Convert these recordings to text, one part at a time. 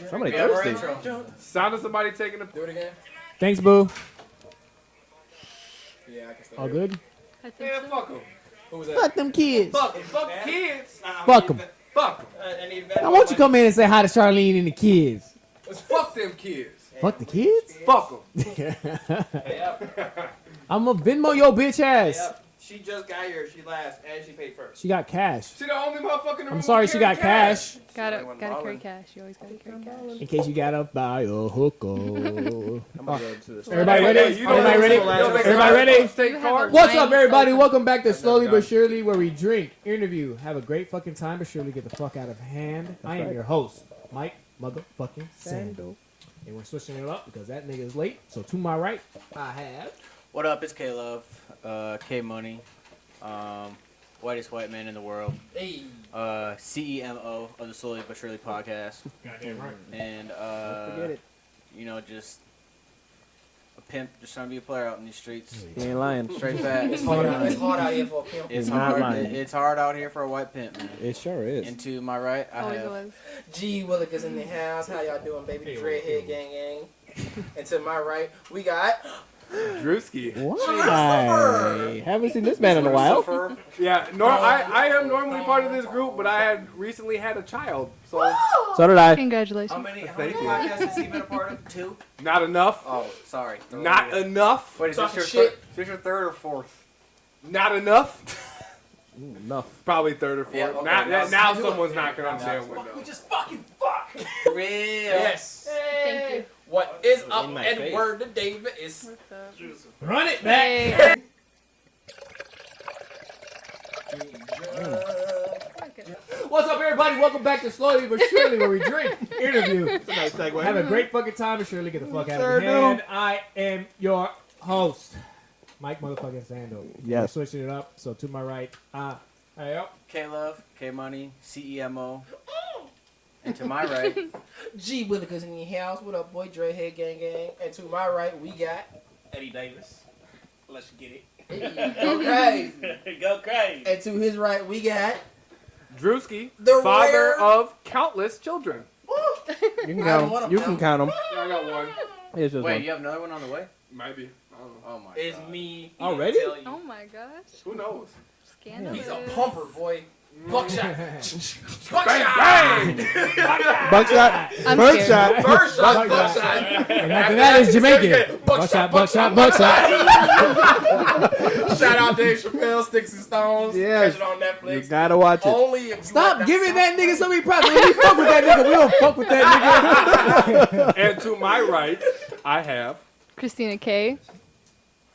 Somebody thirsty. Sound of somebody taking a... Do it again. Thanks, boo. Yeah, I can still All hear it. good? I think Yeah, so. fuck them. Who was that? Fuck them kids. Fuck them. Fuck the kids. Fuck them. Fuck them. I want you to come in and say hi to Charlene and the kids. Let's fuck them kids. Fuck the kids? Fuck them. I'm going to Venmo your bitch ass. Yep. She just got here. She last, and she paid first. She got cash. She the only motherfucker in the room I'm sorry who she carry got cash. Gotta carry cash. You always gotta carry cash. In case you got to buy a hooker. I'm gonna go to this. Everybody ready? Hey, you don't Everybody ready? make- you don't make Everybody ready? State You card? have What's Wine. up, everybody? Welcome back to Slowly never But Surely, where we drink, interview, have a great fucking time, but surely get the fuck out of hand. I am right. your host, Mike motherfucking Sando. And we're switching it up because that nigga is late. So to my right, I have... What up? It's K-Love, K-Money, whitest white man in the world, Hey. CEMO of the Slowly But Surely Podcast, Goddamn right. and Forget it. you know, just a pimp, just trying to be a player out in these streets. He ain't lying. Straight fat. It's hard out here for a pimp. It's He's not hard. lying. It's hard out here for a white pimp, man. It sure is. And to my right, I Always have was. G Willikers in the house. How y'all doing, baby? Hey, Dreadhead gang gang. And to my right, we got Drewsky. Why? Haven't seen this man in a while. Yeah, I am normally part of this group, but I had recently had a child, so So did I. Congratulations. How many Thank you. podcasts has he been a part of? 2? not enough. Oh, sorry. Not enough. Wait, is this Talking your, shit. is this your third or fourth? Not enough. Enough. Probably third or fourth. Yeah, okay, now now- someone's knocking on the damn window. We just fucking fuck. Real. Yes. Thank you. What is up, In my Edward the David is What's up? Run it back. Hey. What's up, everybody? Welcome back to Slowly But Surely, where we drink, interview, It's a nice segue. have a great fucking time, and surely get the fuck out Sure of do. hand. I am your host, Mike motherfucking Sando. Yes. We're switching it up. So to my right, yep. K-Love, K-Money, CEMO. And to my right, G Willikers in the house. What up, boy? Dreadhead gang gang. And to my right, we got Eddie Davis. Let's get it. go crazy. Go crazy. And to his right, we got Drewsky, The father rare- of countless children. You can I count want them. 'em You now. can count them. Yeah, I got one. It's just wait, one. you have another one on the way? Might be. I don't know. Oh my It's god. me. Already? Tell you. Oh my gosh. Who knows? Scandalous. he's a pumper, boy. Buckshot. Bang, Buckshot. bang! Buckshot. I'm Birdshot. scared. First shot, Buckshot. buckshot. And after that is Jamaican. Buckshot, buckshot, buckshot. Shout out Dave Chappelle, Sticks and Stones. Yes. Catch it on You Netflix. gotta watch it. Only if you Stop want giving that nigga so many props. We fuck with that nigga. We don't fuck with that nigga. And to my right, I have Christina K.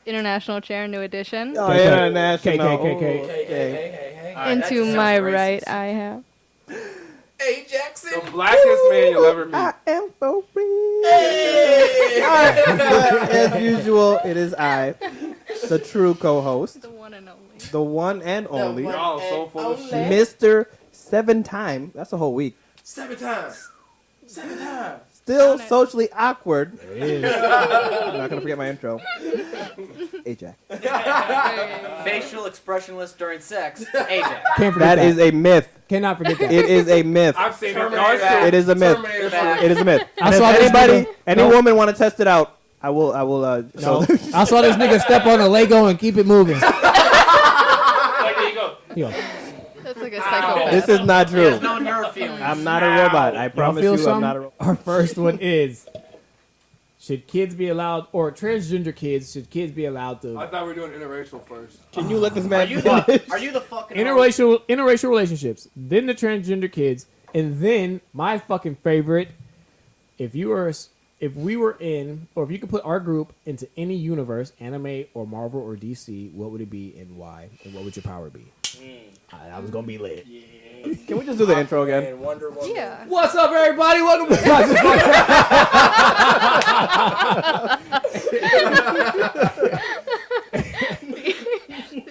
International Chair, new edition. Oh, international. KKKK. Hey, hey, hey, hey. Alright, And that to just my sounds right, racist. I have. Hey, Jackson. the blackest man you'll ever meet. I am so free. Hey. But as usual, it is I, the true co-host, The one and only. the one and only, one Y'all so and full of only. shit. Mr. 7-time. That's a whole week. 7 times. 7 times. Still Count it. socially awkward. It is. I'm not gonna forget my intro. Hey, Jack. Facial expressionless during sex. Ajax. Can't forget That is a myth. Cannot forget that. It is a myth. I've seen it. Terminator. No, It is a myth. Terminator. Fact. It is a myth. I And saw if this anybody, nigga- any No. woman want to test it out, I will. No. I saw this nigga step on a Lego and keep it moving. Like, there you go. Yo, That's like a psychopath. This is not He has true. no nerve feelings. I'm not a robot. I y'all promise feel you, something? I'm not a robot. Our first one is: should kids be allowed, or transgender kids, should kids be allowed to I thought we were doing interracial first. Can you let this Are man you finish? the fucking interracial relationships, then the transgender kids, and then my fucking favorite: if we were in, or if you could put our group into any universe, anime or Marvel or DC, what would it be and why? And what would your power be? I was gonna be lit. Can we just do the intro again? And Wonder Woman. Yeah. What's up, everybody? Welcome back.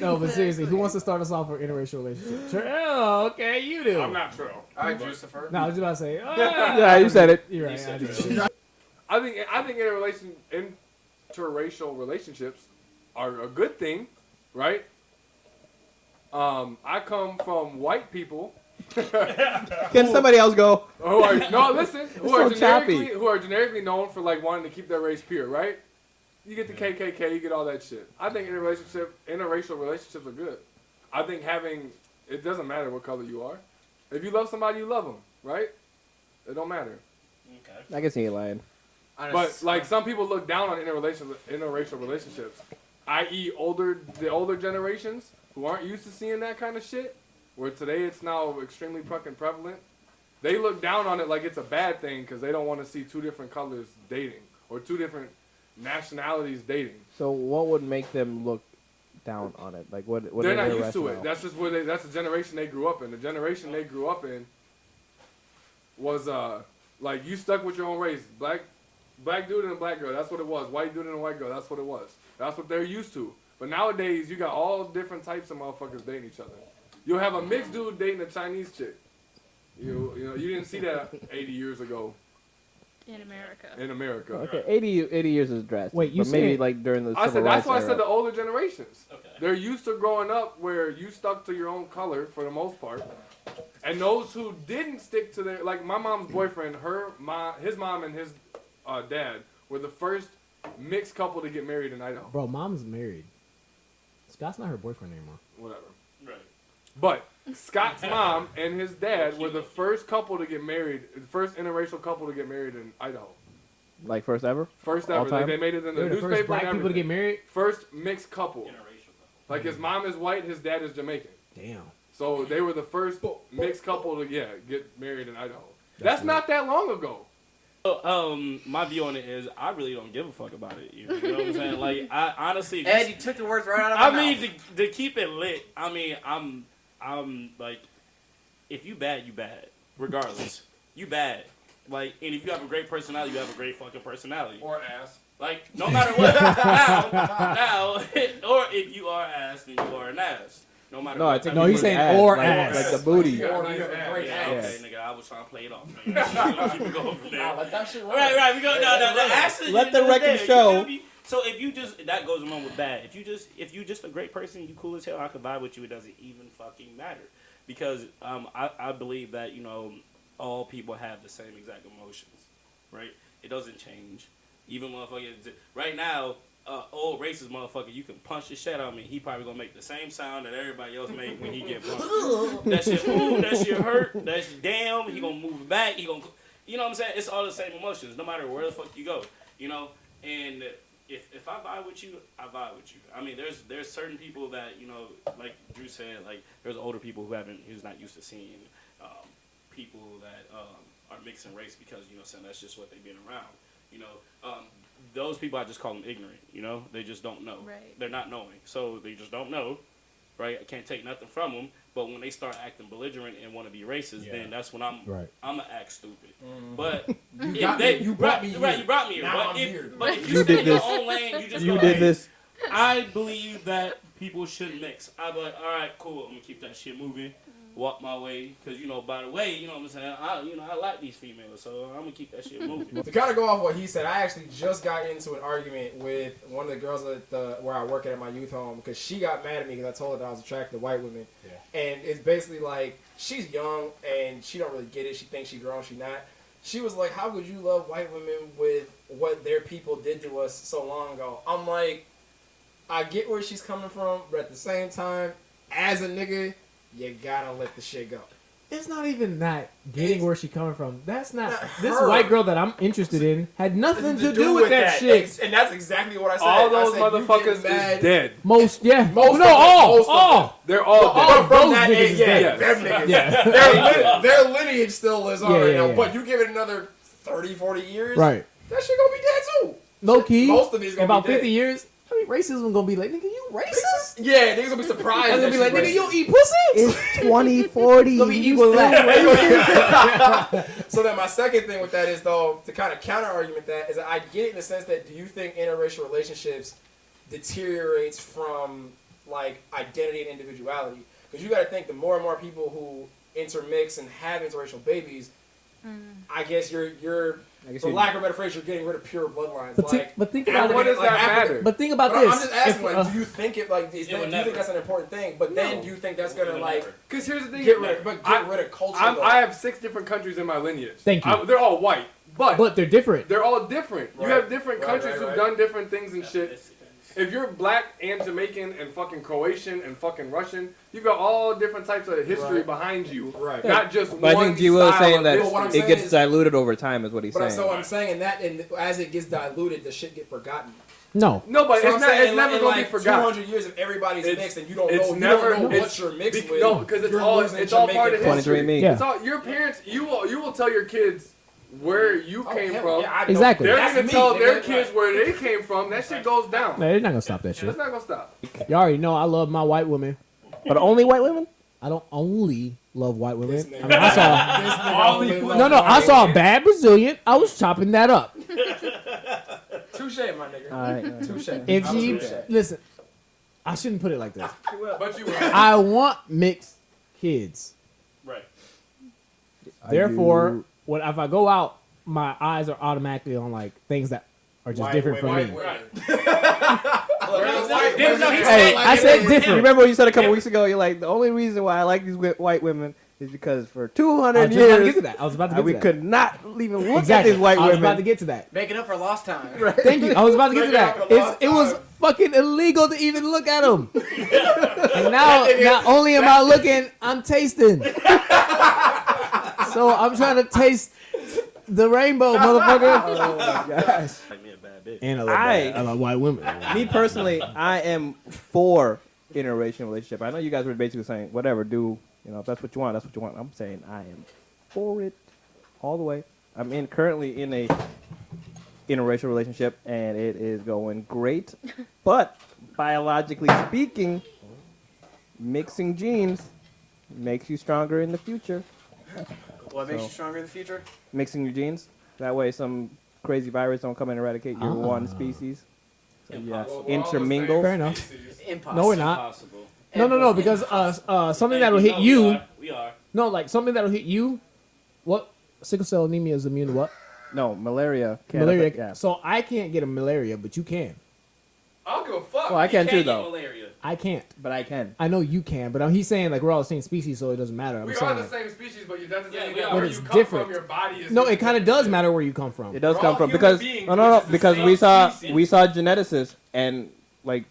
No, but seriously, who wants to start us off with interracial relationship? Sure. Oh, okay, you do. I'm not true. Alright, Lucifer. No, I was just about to say. Yeah, you said it. You're right. I did. I think interracial relationships are a good thing, right? I come from white people Can somebody else go? Who are listen? Who are so choppy. generically known for like wanting to keep their race pure, right? You get the KKK, you get all that shit. I think interracial relationships are good. I think it doesn't matter what color you are. If you love somebody, you love them, right? It don't matter. Okay. I guess he ain't lying. But like some people look down on interracial relationships, i.e. the older generations who aren't used to seeing that kind of shit, where today it's now extremely fucking prevalent. They look down on it like it's a bad thing because they don't want to see two different colors dating or two different nationalities dating. So what would make them look down on it? Like what? They're not their used to it. rationale? That's just that's the generation they grew up in. The generation they grew up in was like you stuck with your own race. Black dude and a black girl, that's what it was. White dude and a white girl, that's what it was. That's what they're used to. But nowadays, you got all different types of motherfuckers dating each other. You'll have a mixed dude dating a Chinese chick. You didn't see that 80 years ago In America. Okay, 80 years is drastic. Wait, you but maybe said- like during the I civil said that's rights why I era. said the older generations. Okay. They're used to growing up where you stuck to your own color for the most part. And those who didn't stick to their, like my mom's boyfriend, his mom and his dad were the first mixed couple to get married in Idaho. Bro, mom's married. Scott's not her boyfriend anymore. Whatever. Right. But Scott's mom and his dad were the first couple to get married, the first interracial couple to get married in Idaho. Like first ever? First All ever. time? They made it in the They're the newspaper first black and people to get everything. married. First mixed couple. Interracial. Like his mom is white, his dad is Jamaican. Damn. So they were the first mixed couple to get married in Idaho. That's not that long ago. My view on it is I really don't give a fuck about it. You know what I'm saying? Like I honestly, Ed, you took the words right out of my mouth. I mean to keep it lit. I mean I'm like, if you bad, you bad. Regardless, you bad. Like, and if you have a great personality, you have a great fucking personality. Or ass. Like, no matter what. now, or if you are ass, then you are an ass. No matter No, what. I think No, you he's mean saying ass, or like, ass. like the booty. Yeah, Or nice you have a ass. great Yeah, ass. okay, nigga, I was trying to play it off. Man. Keep it going from there. Nah, let that shit roll. Right, we go. No, the ass is Let the there, record you show. feel me? So if you just, that goes along with bad. If you just a great person, you cool as hell, I could vibe with you. It doesn't even fucking matter, because I believe that all people have the same exact emotions, right? It doesn't change. Even motherfuckers right now, old racist motherfucker, you can punch the shit out of me. He probably gonna make the same sound that everybody else make when he get punched. That shit, ooh, that shit hurt. That shit, damn. He gonna move it back. He gonna, you know what I'm saying? It's all the same emotions, no matter where the fuck you go. And if I vibe with you, I vibe with you. I mean, there's certain people that like Drew said, like there's older people who's not used to seeing people that are mixing race because saying that's just what they've been around. Those people, I just call them ignorant. They just don't know. Right. They're not knowing, so they just don't know. Right? I can't take nothing from them. But when they start acting belligerent and want to be racist, then that's when I'm gonna act stupid. But You brought me here. You brought me here. Now But I'm here. but if You you stay did in your this. own lane, you just You go, did hey, this. I believe that people should mix. I'd be like, all right, cool. I'm gonna keep that shit moving. Walk my way, because by the way, what I'm saying, I like these females, so I'm gonna keep that shit moving. To kind of go off what he said, I actually just got into an argument with one of the girls at where I work at my youth home because she got mad at me because I told her that I was attracted to white women. Yeah. And it's basically like, she's young and she don't really get it. She thinks she's grown, she not. She was like, how could you love white women with what their people did to us so long ago? I'm like, I get where she's coming from, but at the same time, as a nigga, you gotta let the shit go. It's not even that getting where she coming from. That's not this her. white girl that I'm interested in had nothing to do with that shit. And that's exactly what I said. All those I said, you motherfuckers get mad. is dead. Most, yeah. Most no, of them, all, most of all. They're all All dead. from those that niggas age, is yeah, dead. them niggas. Yeah. Their lineage still lives on right now, yeah. but you give it another 30, 40 years, Right. that shit gonna be dead too. Low key. Most of it's gonna about be dead. 50 years. I mean, racism gonna be like, nigga, you racist? Yeah, niggas gonna be surprised. I'm gonna be like, that nigga, shit you racist. don't eat pussy? It's 2040. Gonna be You equal still that. So then my second thing with that is, though, to kind of counter argument that, is that I get it in the sense that, do you think interracial relationships deteriorates from, like, identity and individuality? Because you got to think, the more and more people who intermix and have interracial babies, I guess you're for lack of a better phrase, you're getting rid of pure bloodlines. But think about And what it. does that matter? But think about But this. I'm just asking, If, do you think it like? Do you think that's an important thing? But then do you think that's gonna like Because here's the thing. get rid of culture? I have 6 different countries in my lineage. Thank you. They're all white, but they're different. they're all different. You Right. have different countries Right. who've done different things and shit. If you're black and Jamaican and fucking Croatian and fucking Russian, you've got all different types of history behind you. Right. Not just But one I think G Will is style saying of that history. what I'm it saying gets is- diluted over time, is what he's But saying. so I'm saying that, and as it gets diluted, the shit get forgotten. No. No, but So it's I'm not. saying It's never in gonna be like forgotten. 200 years if everybody's It's- mixed and you don't it's know, never- you don't know it's- what you're mixed with. No, because it's you're all losing it's all Jamaican part of culture. history. 23andMe. Yeah. It's all your parents. You will tell your kids where you Oh, came hell from. yeah, I know. Exactly. They're That's gonna me, tell their nigga. kids where they came from. That shit goes down. No, they're not gonna stop that shit. That's not gonna stop. Y'all already know I love my white women. But only white women? I don't only love white women. This I nigga. mean, I saw. This nigga only loves No, I white saw a women. bad Brazilian. I was chopping that up. Touche, my nigga. Alright. Touche. If I was she touche. listen, I shouldn't put it like this. But you will. I want mixed kids. Right. Therefore, when if I go out, my eyes are automatically on like things that are just White different from women, me. white women. Hey, I said You different. remember what you said a couple weeks ago? You're like, the only reason why I like these white women is because for I 200 was just about to get years, to that. I was about to get we to that. could not even look Exactly. at these white I was about to women. get to that. Making up for lost time. Thank you. I was about to get to that. Making up for It was lost fucking illegal to even look at them. And now, not only am I looking, I'm tasting. So I'm trying to taste the rainbow, motherfucker. Oh my gosh. Like me a bad bitch. And I love white women. Me personally, I am for interracial relationship. I know you guys were basically saying, whatever, do, if that's what you want, that's what you want. I'm saying I am for it all the way. I'm currently in a interracial relationship, and it is going great. But biologically speaking, mixing genes makes you stronger in the future. What makes you stronger in the future? Mixing your genes. That way some crazy virus don't come and eradicate your one species. So yeah, Impossible. intermingle. Fair enough. Impossible. No, we're not. Impossible. No, because something that'll hit No, you. We are. No, like something that'll hit you. What? Sickle cell anemia is immune to what? No, malaria. Can't Malaria. affect- yeah. So I can't get a malaria, but you can. I don't give a fuck. Well, I can too, Can't get though. malaria. I can't. But I can. I know you can, but he's saying like we're all the same species, so it doesn't matter. I'm We saying, are the like, same species, but that doesn't Yeah, mean we that are. where But it's you come different. from, your body is. no, it kind of different. does matter where you come from. It does We're come all from human because beings, no, we're just the because same we saw geneticists and like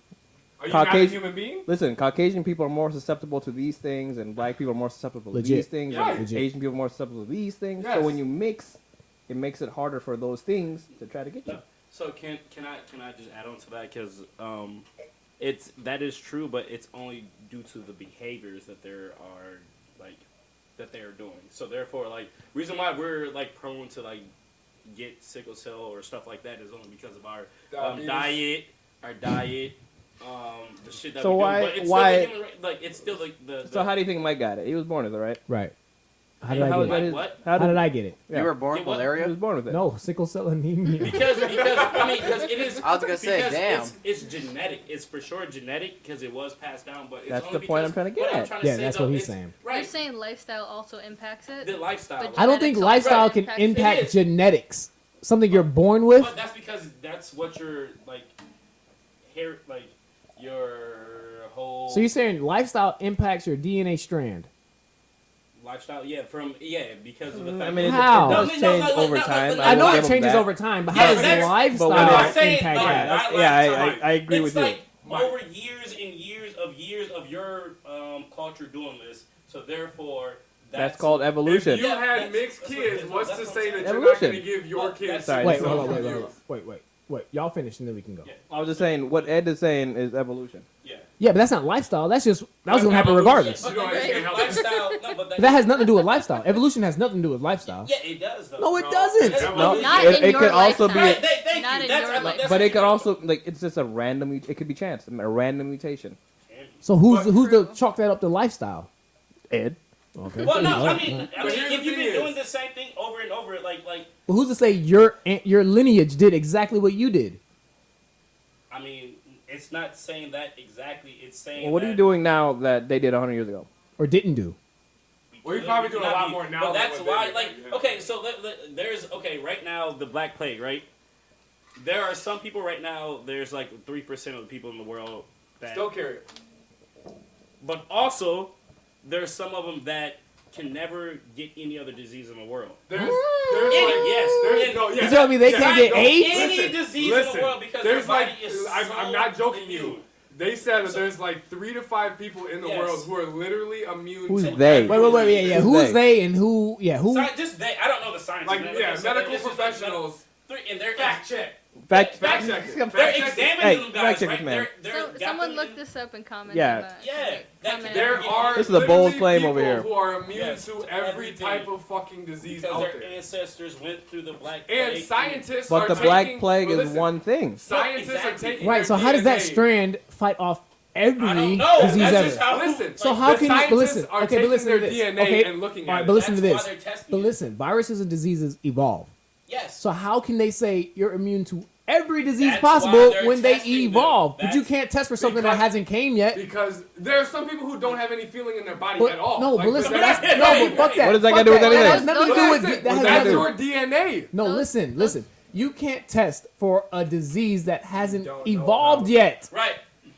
Are you not a Caucasian- human being? listen, Caucasian people are more susceptible to these things, and black people are more susceptible Legit. to these things, Yeah. and Legit. Asian people are more susceptible to these things. Yes. So when you mix, it makes it harder for those things to try to get you. So can I just add on to that because that is true, but it's only due to the behaviors that they are doing. So therefore, like reason why we're like prone to like get sickle cell or stuff like that is only because of our Diabetes. diet, the shit that So we why- do. But it's why- Still the human, like it's still like the. So how do you think Mike got it? He was born with it, right? Right. How did How I was get that it? his- What? How How did did I get it? Yeah. You were born Yeah, with what? He malaria? was born with it. No, sickle cell anemia. Because it is. I was gonna say, because damn. It's genetic. It's for sure genetic because it was passed down. But it's That's only the point I'm because- trying to get what I'm at. trying to Yeah, say, that's though, what he's it's- saying. You're Right. saying lifestyle also impacts it? The lifestyle. But I don't think genetics lifestyle also can impacts it. impact It is. genetics. Something you're born with. But that's because that's what your like hair like your whole So you're saying lifestyle impacts your DNA strand? lifestyle. Yeah, because of the fact. I mean, it, How? it does No, change no, over no, time. no, I know will it give him changes that. over time, but Yeah, how but does that's- lifestyle but when I'm it- not saying impact like, that? not Yeah, lifestyle. I agree It's with you. like Mike. over years and years of your culture doing this, so therefore That's called evolution. If you Yeah, had that's- mixed that's kids, what- what's that's to what say I'm that saying. you're not Evolution. going to give your Well, kids? that's- Sorry. Wait, some hold on, from wait, you? wait. Y'all finish and then we can go. Yeah. I was just saying what Ed is saying is evolution. Yeah. Yeah, but that's not lifestyle. That's just that was gonna happen regardless. But You know, I just can't help it. lifestyle, no, but That has nothing to do with lifestyle. Evolution has nothing to do with lifestyle. Yeah, it does though. No, it No, doesn't. it's No, evolution. Not it, in it your could also be, lifetime. Thank Not you. in That's, your lifetime. but it could also like it's just a random. It could be chance, a random mutation. So who's But- the chalk that up to lifestyle? Ed. Okay. Well, no, I Alright, mean, alright. But here's if the you've thing been is- doing the same thing over and over, like, Well, who's to say your lineage did exactly what you did? I mean, it's not saying that exactly. It's saying Well, what are that you doing now that they did 100 years ago? Or didn't do? We Well, he's probably doing a lot more now But than that's what why, they like, did. okay, so right now the Black Plague, right? There are some people right now. There's like 3% of the people in the world that Still carry it. But also, there's some of them that can never get any other disease in the world. There's You tell me they can't get AIDS? Any disease in the world because there's their body like, is I'm not joking immune. you. They said that there's like 3 to 5 people in the world who are literally immune Who's to they? Wait, yeah. Who's they and who? Yeah, who? Just they. I don't know the science. Like, man, yeah, they said medical it's just professionals. And they're Fact check. Fact check it. They're Fact check it. examining Hey, them guys, fact check right? this man. Someone look this up and comment. Yeah. on that. Yeah, that Comment. There are This is a bold literally claim over people here. who are immune Yes, to to every everything. type of fucking disease because out their there. ancestors went through the Black And Plague. scientists But are the taking, Black Plague but is listen, one thing. Scientists Exactly. are taking Right. their So how does that DNA. strand fight off every I don't know. disease That's ever? just how. Listen, So like, how the can you? But scientists listen. are Okay, taking but listen their to this. DNA Okay, and looking all at right, it. but listen to That's this. why they're testing But it. listen, viruses and diseases evolve. Yes. So how can they say you're immune to every disease That's why possible they're when they testing them. evolve? But you That's- can't test for something that because- hasn't came yet. Because there are some people who don't have any feeling in their body But at all. no, Like, but listen, that's- but fuck that. What does that Fuck got to do with That anything? has nothing to do with. Listen, That has that's nothing. your DNA. No, Those- listen. You can't test for a disease that hasn't don't know evolved about. yet. Right.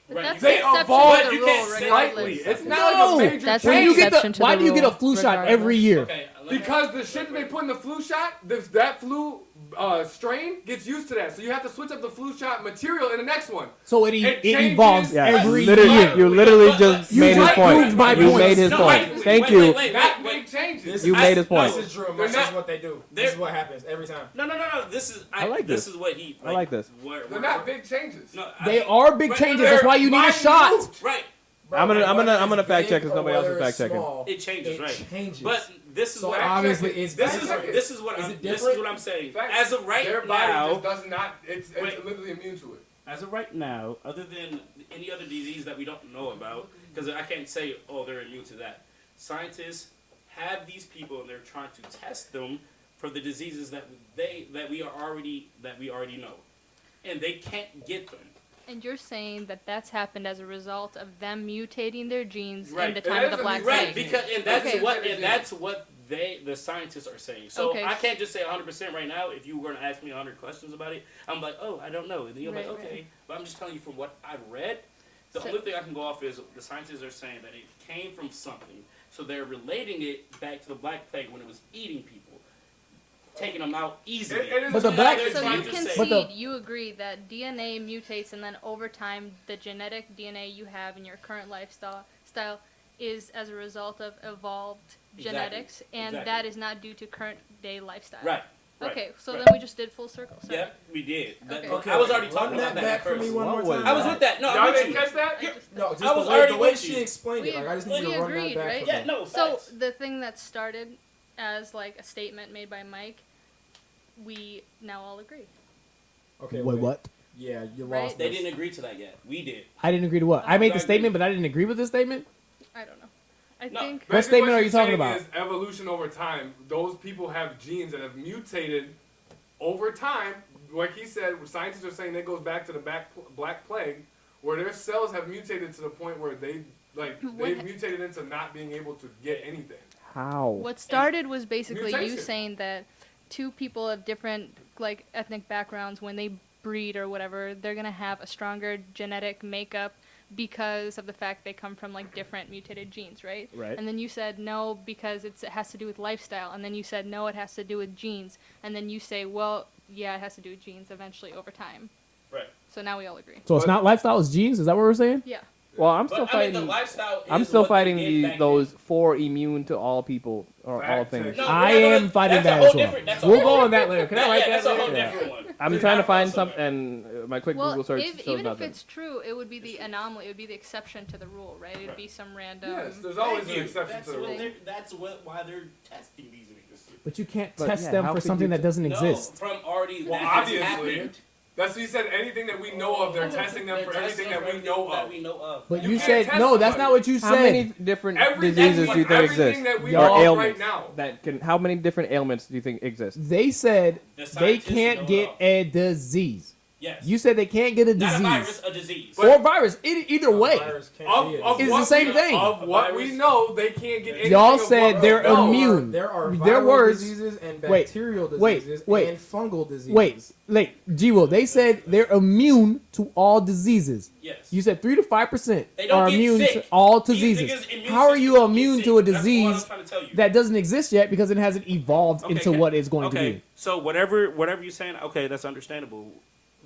But Right. that's They the exception evolve to the you rule, can't say slightly. regardless. It's not No, like a major that's change. When you get exception to why the do you get a rule, flu shot regardless. every year? Okay. Because the shit that they put in the flu shot, that flu strain gets used to that. So you have to switch up the flu shot material in the next one. So it It evolves changes every literally, year. you literally just You made his just point. proved my You point. made his No, point. wait, Thank wait, you. wait, Not wait. big changes. This You is- made his point. This is Drew. They're This not- is what they do. they're- This is what happens every time. No. This is. I like this. this. is what he. I like this. They're not big changes. No, They are big Right, changes. they're That's why you need a minute. shot. Right. Bro, I'm gonna- like, I'm gonna- whether I'm gonna it's fact check big 'cause nobody or else is whether fact it's checking. small, It changes, it right. changes. But this is So what. obviously check it. it's This different. is what Is I'm. it This is different? what I'm saying. Fact- As of right their body now, just does not. It's Wait. literally immune to it. as of right now, other than any other disease that we don't know about, because I can't say, oh, they're immune to that. Scientists have these people, and they're trying to test them for the diseases that we already know, and they can't get them. And you're saying that that's happened as a result of them mutating their genes in Right. the time of the It is Black Right, Plague. because and that's Okay. what the scientists are saying. So Okay. I can't just say 100% right now. If you were to ask me 100 questions about it, I'm like, oh, I don't know. And then you're Right, like, okay, right. but I'm just telling you from what I've read. The So- only thing I can go off is the scientists are saying that it came from something. So they're relating it back to the Black Plague when it was eating people, taking them out easily. It is But the a- Black- They're So trying you to concede, say- But the- you agree that DNA mutates, and then over time, the genetic DNA you have in your current lifestyle is as a result of evolved Exactly. genetics, and Exactly. that is not due to current day lifestyle. Right. Right. Okay, so Right. then we just did full circle. Sorry. Yeah, we did. That- Okay. I was already Run talking that about that back at for first. me one more What was time. I was with that. No, Y'all I'm with didn't you. catch that? I just- No, just I was the way, already the way with she you. explained it. We- Like I just well, need you you to run agreed, that back. right? for Yeah, me. no. So facts. the thing that started as like a statement made by Mike, we now all agree. Okay. Wait, what? Yeah, you Right? lost. They this. didn't agree to that yet. We did. I didn't agree to what? I made the I statement, but I didn't agree with the statement. I don't know. I No. think What statement are you she's talking saying about? Is evolution over time. Those people have genes that have mutated over time. Like he said, scientists are saying that goes back to the Black Plague, where their cells have mutated to the point where they've mutated into not being able to get anything. How? what started was basically you Mutation. saying that two people of different like ethnic backgrounds, when they breed or whatever, they're gonna have a stronger genetic makeup because of the fact they come from like different mutated genes, right? Right. And then you said no because it has to do with lifestyle, and then you said no, it has to do with genes, and then you say, well, yeah, it has to do with genes eventually over time. Right. So now we all agree. So it's not lifestyle, it's genes. Is that what we're saying? Yeah. Well, I'm But still I mean, the fighting. lifestyle. I'm is still what they fighting did back those then. 4 immune to all people or Fact all check. things. No, I yeah, no, am fighting that's a that whole as well. different- that's a We'll whole go on that different- later. Can I write that's that a whole later? different one. I'm Dude, trying to I'm find also some, there. and my quick Well, Google search if, shows even if nothing. it's true, it would be the anomaly. It would be the exception to the rule, right? It would be some random. Yes, there's always Thank an you. exception That's to the what rule. they're- That's why they're testing these niggas. But you can't But test yeah, them how for could something you that doesn't No, exist. from already. Well, that has obviously. happened. That's what he said. Anything that we know of, they're testing them They're for testing everything them that for we know that of. we know of. But You you can't said test no. That's somebody. not what you How many said. different Everything, diseases do you think everything exist? that we Or know of ailments right now. that can? How many different ailments do you think exist? They said The they scientists can't know get all. a disease. Yes. You said they can't get a Not a disease. virus, a disease. Or virus. Either way. Virus can't be a Of It's disease. the same thing. Of what we know, they can't get anything. Y'all of said what they're we know. immune. There are Their viral words- diseases and Wait, bacterial wait, diseases wait. and fungal diseases. Wait, G-Will, they said they're immune to all diseases. Yes. You said 3 to 5% They don't are get immune sick. to all These diseases. niggas' immune How are you system don't immune get to a sick. That's what I'm disease trying to tell you. that doesn't exist yet because it hasn't evolved into okay. what it's going to Okay, be? so whatever you're saying, okay, that's understandable.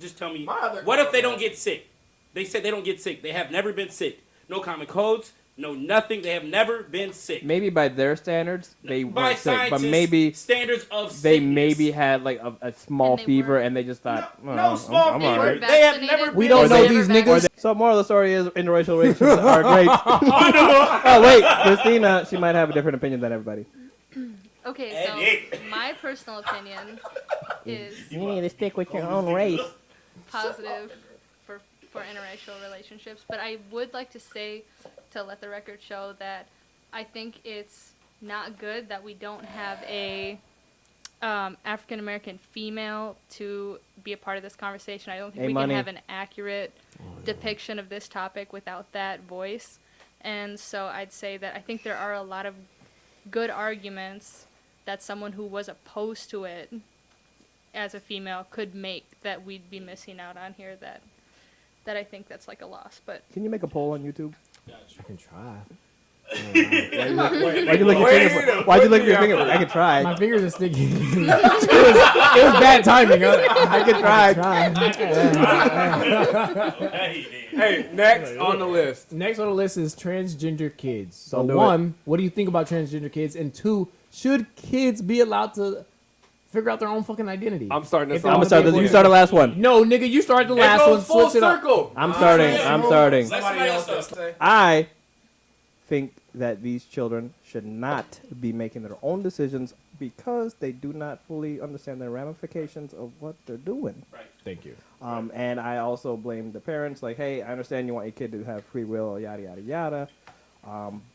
Just tell me, My other- what if they don't get sick? They said they don't get sick. They have never been sick. No common codes, no nothing. They have never been sick. Maybe by their standards, they By weren't sick, but scientists' maybe standards of they sickness. maybe had like a small And they fever, weren't. and they just thought, No "Oh, small I'm fever. all right." They have never Vaccinated. We been don't Or know they- these Or niggas. they- So moral of the story is interracial relationships are great. Oh wait, Christina, she might have a different opinion than everybody. Okay, Eddie. so my personal opinion is You need to stick with your own race. positive for interracial relationships, but I would like to say, to let the record show, that I think it's not good that we don't have a African American female to be a part of this conversation. I don't think Hey, we money. can have an accurate depiction of this topic without that voice. And so I'd say that I think there are a lot of good arguments that someone who was opposed to it as a female could make that we'd be missing out on here, that I think that's like a loss. But Can you make a poll on YouTube? I can try. Why'd you lick your finger? Why'd you lick your finger? I can try. My fingers are sticky. it was bad timing. I can try. Hey, next on the list. Next on the list is transgender kids. So Don't do one, what do you think about transgender kids? And two, should kids be allowed to figure out their own fucking identity? I'm starting If this they I'm off. gonna start. You start the last one. No, nigga, you started the last it one. goes full Switch it up. circle. I'm starting. I'm starting. Let Somebody somebody else else say. I think that these children should not be making their own decisions because they do not fully understand the ramifications of what they're doing. Thank you. And I also blame the parents, like, hey, I understand you want your kid to have free will, yada, yada, yada.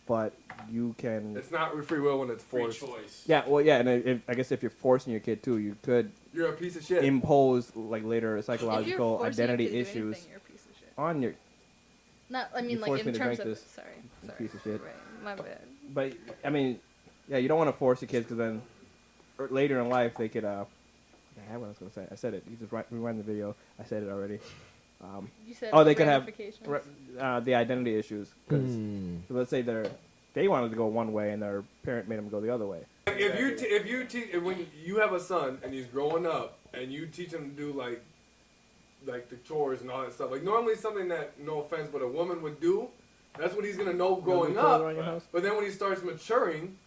But you can... It's not free will when it's Free forced. choice. Yeah, well, yeah, and I guess if you're forcing your kid too, you could You're a piece of shit. impose, like, later if you're psychological forcing your identity kid to do issues anything, you're a piece of shit. on your Not, I mean, You like forced in me to terms drink of. this, Sorry. piece of shit. Right, my bad. But I mean, yeah, you don't want to force your kids because then later in life they could. I have what I was gonna say. I said it. You just rewind the video. I said it already. You said Oh, they could have ramifications. the identity issues. Because Hmm. let's say they wanted to go one way and their parent made them go the other way. When you have a son and he's growing up and you teach him to do like the chores and all that stuff, like normally something that, no offense, but a woman would do, that's what he's gonna know growing Clothes up. around your house? But then when he starts maturing,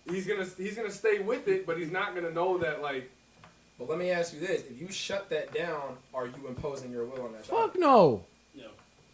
he's gonna stay with it, but he's not gonna know that like. But let me ask you this: if you shut that down, are you imposing your will on that child? Fuck no. No.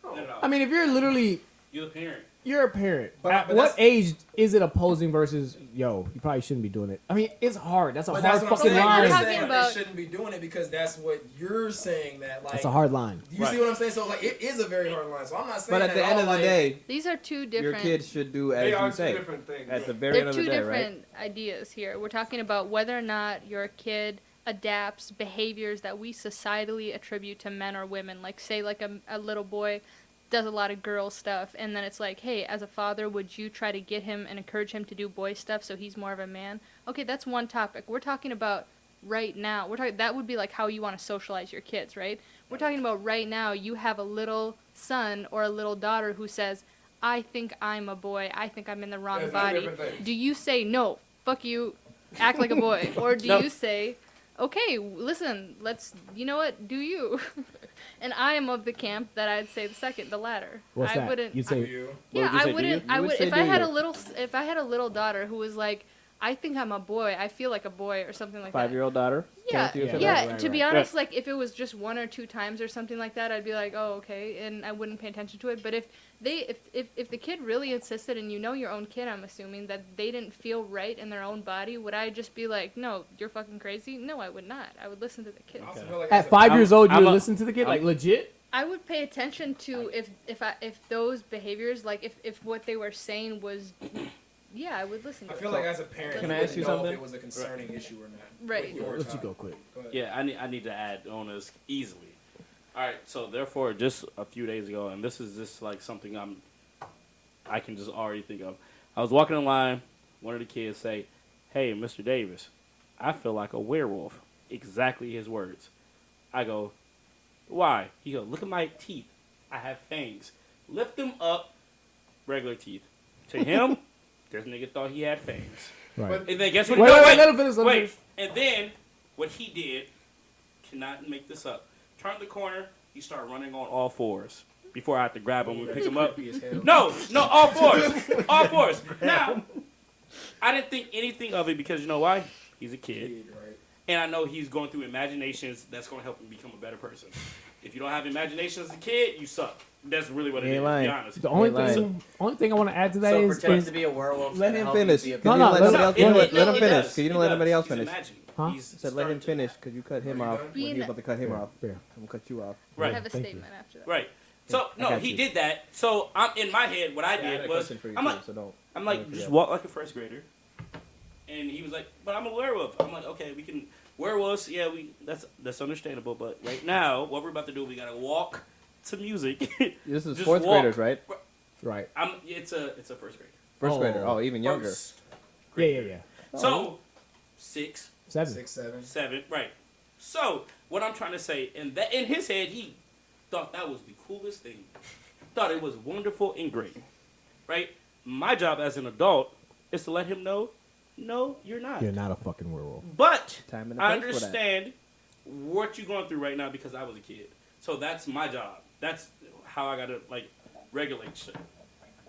Not at all. I mean, if you're literally, You're the parent. you're a parent. But At that's- what age is it opposing versus, yo, you probably shouldn't be doing it? I mean, it's hard. That's a But hard that's what I'm fucking saying. line. You're We're line. talking saying about- they shouldn't be doing it because that's what you're saying. That like That's a hard line. You see what I'm saying? So like it is a very hard line. So I'm not saying. But at the end of the day, These are two your different. kids should do They as are you two say. different things. At the very They're end of the two day, right? different ideas here. We're talking about whether or not your kid adapts behaviors that we societally attribute to men or women. Like, say, like a little boy does a lot of girl stuff, and then it's like, hey, as a father, would you try to get him and encourage him to do boy stuff so he's more of a man? Okay, that's one topic. We're talking about right now. That would be like how you want to socialize your kids, right? We're talking about right now. You have a little son or a little daughter who says, I think I'm a boy. I think I'm in the wrong That's two body. different things. Do you say, no, fuck you, act like a boy? Or do No. you say, okay, listen, you know what, do you? And I am of the camp that I'd say the latter. What's I that? wouldn't. You'd Do say, you? Yeah, would you I say, do wouldn't. you? I You would would say if I do had you? if I had a little daughter who was like, I think I'm a boy. I feel like a boy or something like that. 5-year-old daughter. Yeah, Can't you say yeah. that? Right, To be right. honest, like if it was just one or two times or something like that, I'd be like, oh, okay, and I wouldn't pay attention to it. But if the kid really insisted, and you know your own kid, I'm assuming that they didn't feel right in their own body, would I just be like, no, you're fucking crazy? No, I would not. I would listen to the kid. I also feel like at it's a- 5 years old, you I'm would a- listen to the kid? Like, legit? I would pay attention to if those behaviors, like if what they were saying was Yeah, I would listen to I it. feel like as a parent, Can you I ask wouldn't you know something? if it was a concerning issue or not. Right. With your Let you child. go quick. Go ahead. Yeah, I need to add on this easily. All right, so therefore, just a few days ago, and this is just like something I can just already think of. I was walking in line, one of the kids say, "Hey, Mr. Davis, I feel like a werewolf." Exactly his words. I go, "Why?" He goes, "Look at my teeth. I have fangs. Lift them up, regular teeth." To him, this nigga thought he had fangs. Right. And then guess what? Wait, no, wait, let him finish, let him wait. finish. And then what he did, cannot make this up. Turned the corner, he started running on all fours. Before I had to grab him and pick him up. Creepy as hell. No, all fours. All fours. Now, I didn't think anything of it because you know why? He's a kid. Kid, right? And I know he's going through imaginations that's going to help him become a better person. If you don't have imagination as a kid, you suck. That's really what it Ain't is, lying. to be honest. The only Lying. thing I want to add to that So is pretend to be a werewolf. Let to him help you finish. be a Could better you No, let no, somebody else? It- Let it- him it finish. does. Could you It let does. anybody else He's finish? imagining. Huh? He's Said let him starting to- finish because you cut him Are you off done? when he was about to cut him off. Fair. I'm gonna cut you off. I Right. have a Thank you. statement after that. Right. So I no, got he you. did that. So I'm in my head. What I I had did a was question for you I'm too, like so don't. just forget. walk like a first grader. And he was like, "But I'm a werewolf." I'm like, "Okay, we can werewolves. Yeah, that's understandable. But right now, what we're about to do, we gotta walk to music." This is Just fourth walk. graders, right? Right. It's a first grader. First Oh. grader. Oh, even younger. First Yeah, grader. yeah. So 6, 7. 6, 7. 7, right. So what I'm trying to say, and that in his head, he thought that was the coolest thing. Thought it was wonderful and great, right? My job as an adult is to let him know, no, you're not. You're not a fucking werewolf. But Time and a I place for that. understand what you're going through right now because I was a kid. So that's my job. That's how I gotta like regulate shit.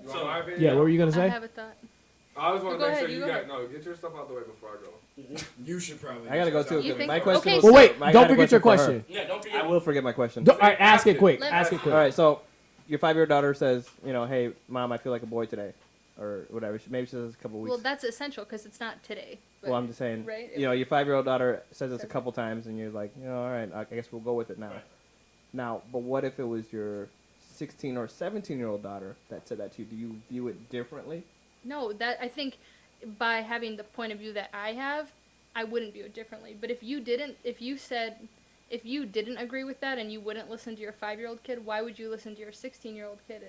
You So- want my opinion? Yeah, what were you gonna I say? have a thought. I always want Go to make ahead, sure you you go got ahead. no. Get your stuff out the way before I go. You should probably. I gotta go too. You 'cause think my so? question Okay, was. so- Well, wait, I got don't a forget your for her. question. Yeah, don't forget. I will forget my question. All right, ask it quick. Let- Ask it quick. All right, so your 5-year-old daughter says, you know, hey, mom, I feel like a boy today, or whatever. Maybe she says a couple weeks. Well, that's essential because it's not today. But, Well, I'm just saying, right? you know, your 5-year-old daughter says this a couple times, and you're like, you know, all right, I guess we'll go with it now. Right. Now, but what if it was your 16 or 17-year-old daughter that said that to you? Do you view it differently? No, that I think by having the point of view that I have, I wouldn't view it differently. But if you didn't agree with that and you wouldn't listen to your 5-year-old kid, why would you listen to your 16-year-old kid?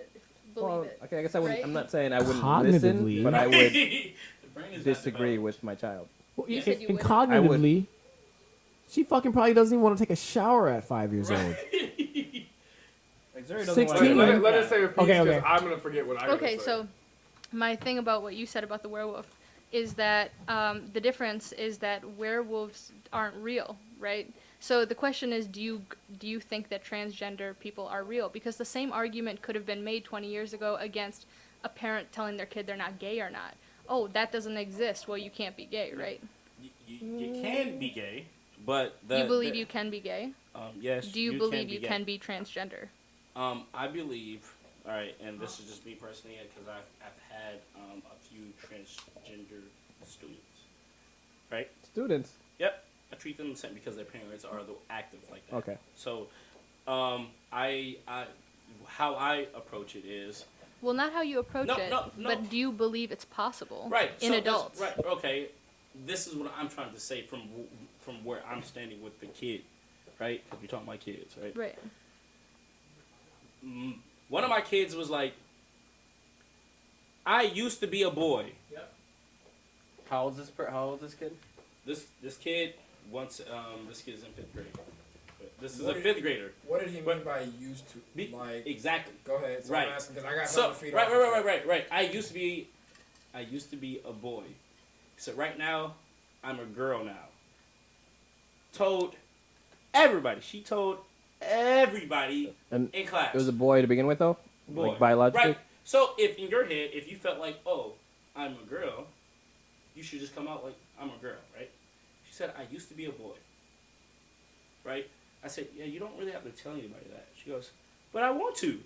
Believe it. Okay, I guess I wouldn't. right? I'm not saying I wouldn't listen, Cognitively. but I would The brain is not disagree developed. with my child. Well, You said you and wouldn't. cognitively, she fucking probably doesn't even want to take a shower at 5 years old. Like, Zuri 16. Let us say repeat Okay, because okay. I'm gonna forget what I gotta Okay, say. so my thing about what you said about the werewolf is that the difference is that werewolves aren't real, right? So the question is, do you think that transgender people are real? Because the same argument could have been made 20 years ago against a parent telling their kid they're not gay or not. Oh, that doesn't exist. Well, you can't be gay, right? You can be gay, but You believe you can be gay? yes. Do you believe you gay. can be transgender? I believe. All right, and this is just me personally because I've had a few transgender students. Right. Students. Yep. I treat them the same because their parents are the active like that. Okay. So, I how I approach it is Well, not how you approach No, it, no, no. but do you believe it's possible right in so adults? Right. Okay. This is what I'm trying to say from where I'm standing with the kid, right? Because we're talking about kids, right? Right. One of my kids was like, "I used to be a boy." How old is this kid? This kid wants this kid's in 5th grade. This is What a did- 5th grader. What did he mean by used to? Be- Like, Exactly. go ahead. So Right. I'm asking because I got So something to feed right. off. I used to be a boy. So right now, I'm a girl now. Told everybody. She told everybody And in class. it was a boy to begin with, though? Boy. Like, biologically? Right. So if in your head, if you felt like, oh, I'm a girl, you should just come out like I'm a girl, right? She said, I used to be a boy. Right? I said, yeah, you don't really have to tell anybody that. She goes, but I want to.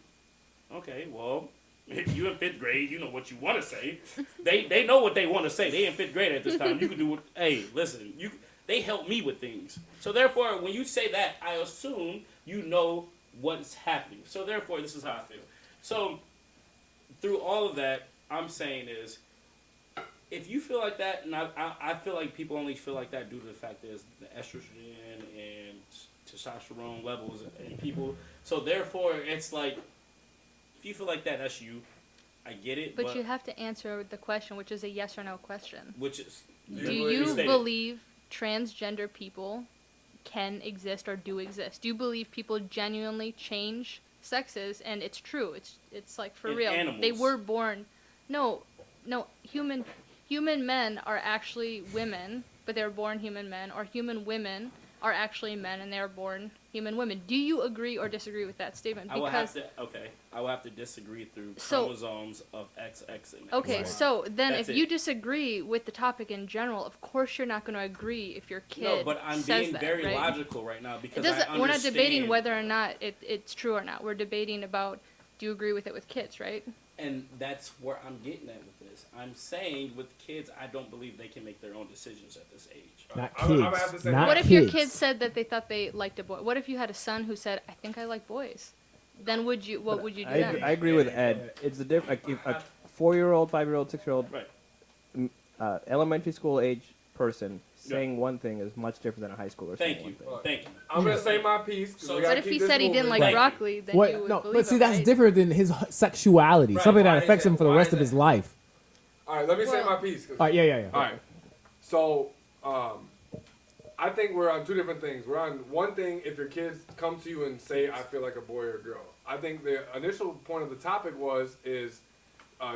Okay, well, if you in 5th grade, you know what you want to say. They know what they want to say. They in 5th grade at this time. You can do what, hey, listen, they help me with things. So therefore, when you say that, I assume you know what's happening. So therefore, this is how I feel. So through all of that, I'm saying is, if you feel like that, and I feel like people only feel like that due to the fact there's the estrogen and testosterone levels in people. So therefore, it's like, if you feel like that, that's you. I get it. But you have to answer the question, which is a yes or no question. Which is, do you believe transgender people can exist or do exist? Do you believe people genuinely change sexes and it's true? It's like for real. Animals. They were born. No, human men are actually women, but they were born human men, or human women are actually men and they are born human women. Do you agree or disagree with that statement? I will have to disagree through chromosomes of XX and X. Okay, so then That's if you disagree with the topic in general, of course you're not going to agree if your kid No, but I'm says being that, very right? logical right now because We're not debating whether or not it's true or not. We're debating about, do you agree with it with kids, right? And that's where I'm getting at with this. I'm saying with kids, I don't believe they can make their own decisions at this age. Not I'm gonna have to kids. say- Not What if kids. your kid said that they thought they liked a boy? What if you had a son who said, I think I like boys? Then what would you do then? I agree with Ed. It's the difference. Like, a 4-year-old, 5-year-old, 6-year-old, Right. elementary school age person saying one thing is much different than a high schooler saying Thank you. one thing. Thank you. I'm gonna say my piece. So What if he said he didn't like Thank you. broccoli? Then you would What? No, believe but see, him, that's right? different than his sexuality. Right. Something Why that is affects it? him for the Why rest is of his it? life. All right, let me say Well- my piece. All right, yeah. All right. So, I think we're on two different things. We're on one thing, if your kids come to you and say, I feel like a boy or a girl. I think the initial point of the topic is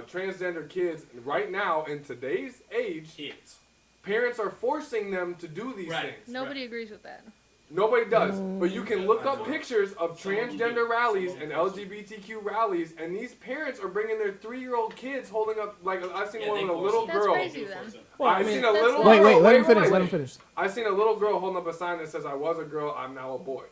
transgender kids right now in today's age, Kids. parents are forcing them to do these Right. things. Nobody agrees with that. Nobody does. But you can look up pictures of transgender rallies and LGBTQ rallies, and these parents are bringing their 3-year-old kids holding up, like, I've seen one with a little That's girl. crazy then. I've seen a little Wait, girl. let him finish. Let him finish. I've seen a little girl holding up a sign that says, I was a girl, I'm now a boy.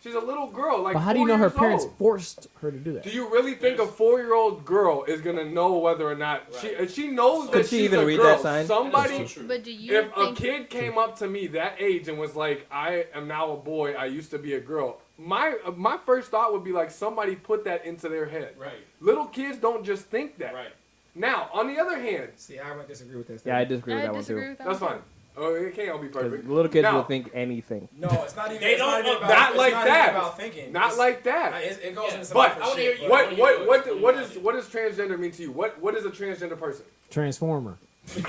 She's a little girl, like But how do 4 you know her years parents old. forced her to do that? Do you really think a 4-year-old girl is gonna know whether or not she knows that Could she she's even a read girl? that sign? Somebody, But do you if a think kid came up to me that age and was like, I am now a boy, I used to be a girl, my first thought would be like, somebody put that into their head. Right. Little kids don't just think that. Right. Now, on the other hand, See, I would disagree with this. Yeah, I disagree with I that one disagree too. with that that's one fine. too. Oh, it can't all be Because perfect. little kids Now- will think anything. No, it's not even. They it's don't- not even about, not it's like not that. Even about thinking. Not It's- like that. It goes into some But different I wanna shit. hear you. but- what does transgender mean to you? What is a transgender person? Transformer.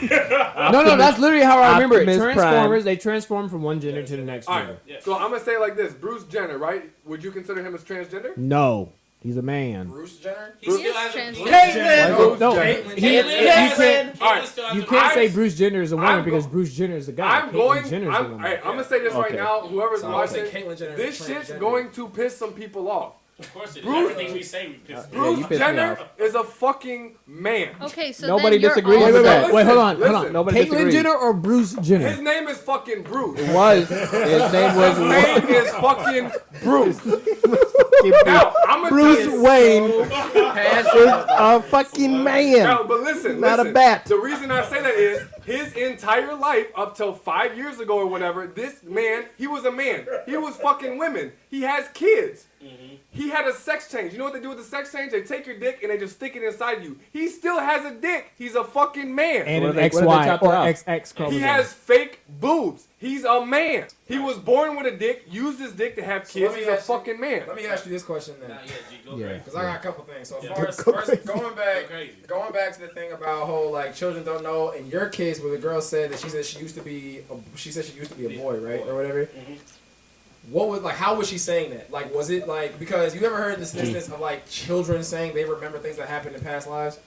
No, that's literally how I remember it. Optimus Transformers, they transform from one gender to the next All gender. right. Yeah. So I'm gonna say it like this: Bruce Jenner, right? Would you consider him as transgender? No, he's a man. Bruce Jenner. He still is has transgender. Caitlyn! No, Caitlyn you Alright. can't say I- Bruce Jenner is a woman I'm because go- Bruce Jenner is the guy. I'm Caitlyn going. Jenner's I'm, the woman. alright, I'm gonna say this right Okay. now. Whoever's So I would say watching, Caitlyn Jenner this is shit's transgender. going to piss some people off. Of course it is. Bruce- Everything we say, we piss Yeah, Bruce you pissed me Jenner off. is a fucking man. Okay, so Nobody then you're disagrees also- with that. Listen, Wait, hold on. listen. Nobody Caitlyn disagrees. Jenner or Bruce Jenner? His name is fucking Bruce. It was. His name was His name is fucking Bruce. Now I'm gonna Bruce tell you. Wayne is a fucking man. No, but listen, Not a listen. bat. The reason I say that is his entire life, up till 5 years ago or whatever, this man, he was a man. He was fucking women. He has kids. He had a sex change. You know what they do with the sex change? They take your dick and they just stick it inside you. He still has a dick. He's a fucking man. And What an do they XY chop or it up? XX chromosome. He has fake boobs. He's a man. He was born with a dick, used his dick to have So kids. let me He's a ask you- fucking man. Let me ask you this question then. Not yet, G. Go Yeah. crazy. Because I got a couple things. So Yeah. first, Go crazy. going back to the thing about whole like children don't know. In your case, where the girl said that she used to be a boy, right, or whatever. What was like? How was she saying that? Like, was it like because you ever heard this instance of like children saying they remember things that happened in past lives?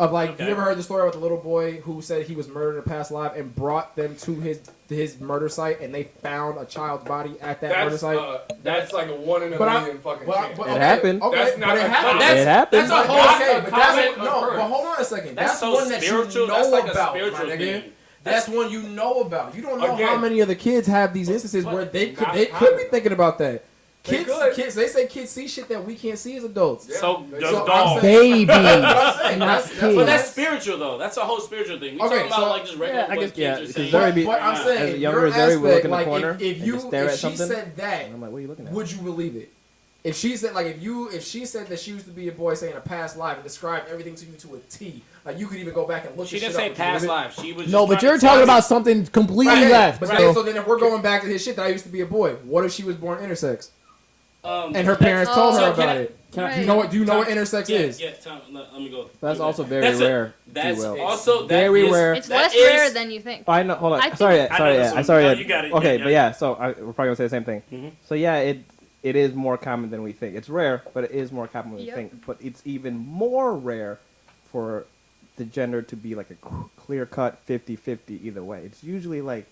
Of like, Okay. you ever heard the story about the little boy who said he was murdered in a past life and brought them to his murder site and they found a child's body at that murder site? That's like a 1 in a But I- million fucking but- chance. but- It happened. Okay, That's not but it a happened. common- It happened. That's a whole That's okay, a but that's common no. occurrence. But hold on a second. That's That's so one that you spiritual. know That's like a about, my spiritual nigga. thing. That's one you know about. You don't know Again. how many of the kids have these instances where they could Not could be common. thinking about that. They Kids, could. they say kids see shit that we can't see as adults. Yeah. So, So does I'm dogs. saying- Babies, saying, not that's kids. But that's spiritual though. That's a whole spiritual thing. We Okay, talking about so- like just regular I guess, kids yeah, are because saying. there would be- But I'm Nah. saying, As a younger your Zeri would look aspect, in the like corner if and you just stare if at she something, said that, And I'm like, what are you looking at? would you believe it? If she said if she said that she used to be a boy, say in a past life, and described everything to you to a T, like you could even go back and look. She this didn't shit say up. past life. She was No, just but trying you're to talking tell about something completely left. But So then if we're going back to his shit that I used to be a boy, what if she was born intersex? you. And her parents told her So about it. Right. Do you know what intersex is? Yeah, let me go. That's also very That's rare. That's Will. also Very rare. It's that less is- rare than you think. I know. Hold on. I think- Sorry. I know Sorry. this Yeah. one. Sorry. No, Yeah. you got it. Okay, Yeah, but yeah. yeah. So we're probably gonna say the same thing. Mhm. So yeah, it is more common than we think. It's rare, but it is more common than we Yep. think. But it's even more rare for the gender to be like a clear cut 50-50 either way. It's usually like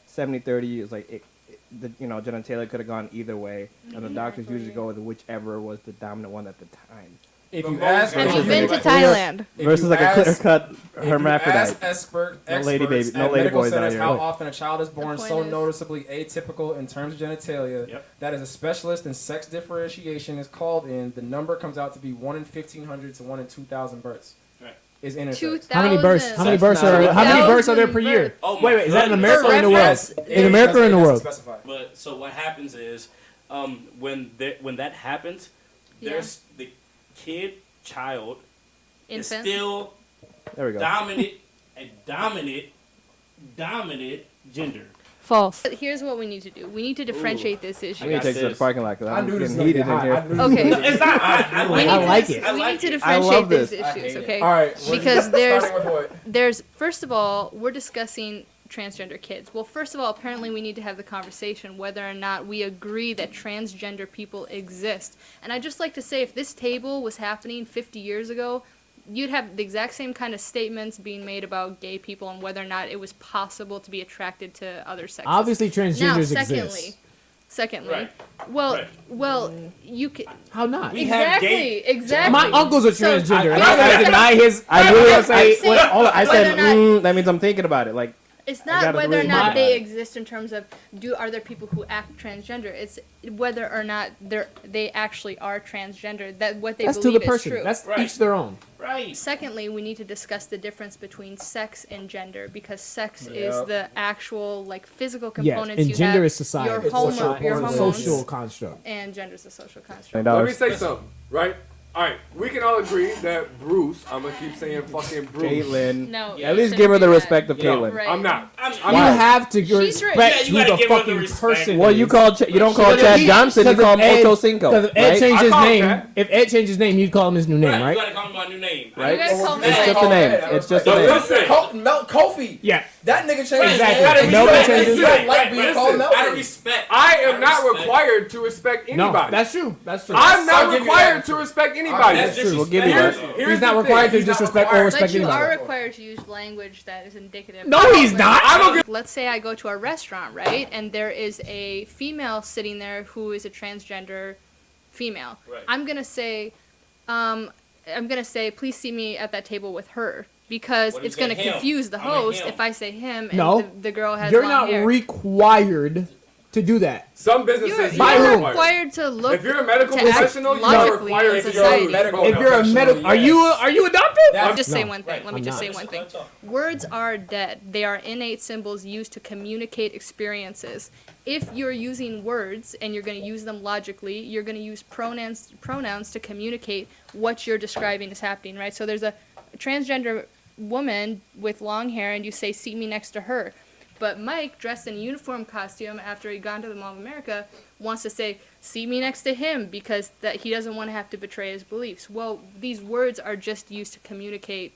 70-30. It's like the genitalia could have gone either way, and the doctors usually go with whichever was the dominant one at the time. If you ask, Have you Versus been like to a clear- Thailand? Versus like a clear cut hermaphrodite. Experts No lady baby- no at lady medical boys out centers here. how Look. often a child is born point so is- noticeably atypical in terms of genitalia Yep. that as a specialist in sex differentiation is called in, the number comes out to be 1 in 1,500 to 1 in 2,000 births. Right. Is intersex. 2,000. how many births? How many births not- are? How many births are there per 2,000 year? births. Oh my Wait, is that in goodness. America or in the world? reference, In America or in the world? Specified. But so what happens is, when that happens, Yeah. there's the child is Infant. still There we go. dominant gender. False. But here's what we need to do. We need to differentiate this I issue. need to take this to the parking lot because I I'm knew this getting was heated gonna in get here. hot. I knew this Okay. was gonna It's not. I We like need it. I like it. I We like need to it. differentiate love these this. I hate issues, it. okay? All right. Because there's starting with what? there's first of all, we're discussing transgender kids. Well, first of all, apparently we need to have the conversation whether or not we agree that transgender people exist. And I'd just like to say, if this table was happening 50 years ago, you'd have the exact same kind of statements being made about gay people and whether or not it was possible to be attracted to other sexes. Obviously, Now, transgenders secondly, exist. Right. well, Right. you can How not? We have gay- exactly. My uncle's a So- transgender. I- and I deny his. I I'm really saying hold on, I said whether or not- that means I'm thinking about it. Like It's I not gotta whether or really not mind they it. exist in terms of are there people who act transgender. It's whether or not they actually are transgender. That what they That's to believe the is person. true. That's Right. each their own. Right. Secondly, we need to discuss the difference between sex and gender because sex Yeah. is the actual like physical Yes, components and you gender have. is society. Your, It's social your hormones. hormones social construct. and gender is a social construct. Let me say something, right? All right, we can all agree that Bruce, I'm gonna keep saying fucking Bruce. Caitlyn. No, Yeah. At you least shouldn't give her the do that. respect of No, Caitlyn. Right. I'm not. You have to She's respect right. Yeah, you who gotta the give her the fucking respect. person Well, is. you don't call Because Chad if Johnson, you because call him if Ed- Ocho Cinco, Because if Ed right? changed I his call him name, that. if Ed changed his name, you'd call him his new name, You right? gotta call him by a new name. Right? You gotta call me It's that. just a name. It's just a But name. listen, Melt Kofi. Yeah. That nigga changed Exactly. his name. Nobody He changes don't his name. like being Listen, called Melt. Out of respect. I am not respect. required to respect No, anybody. that's true. That's true. I'm I'll not give you required that. to respect anybody. That's true. We'll give you Here's- that. here's He's not the required thing. to disrespect or required. respect But you anybody. are required to use language that is indicative. No, he's not. I don't give Let's say I go to a restaurant, right? And there is a female sitting there who is a transgender female. Right. I'm gonna say, please see me at that table with her because What if it's you say gonna him? confuse the I'm a host him. if I say him and No. the girl has You're long not hair. required to do that. Some businesses By You're whom? required to look. If you're a medical to act professional, you are logically required in to society. go medical to If you're a medical, Yes. are you adopted? That's- Just No. say one thing. Let me I'm just not. say one thing. Let's talk. Words are dead. They are innate symbols used to communicate experiences. If you're using words and you're going to use them logically, you're going to use pronouns to communicate what you're describing is happening, right? So there's a transgender woman with long hair and you say, "Seat me next to her." But Mike, dressed in a uniform costume after he'd gone to the Mall of America, wants to say, "See me next to him," because that he doesn't want to have to betray his beliefs. Well, these words are just used to communicate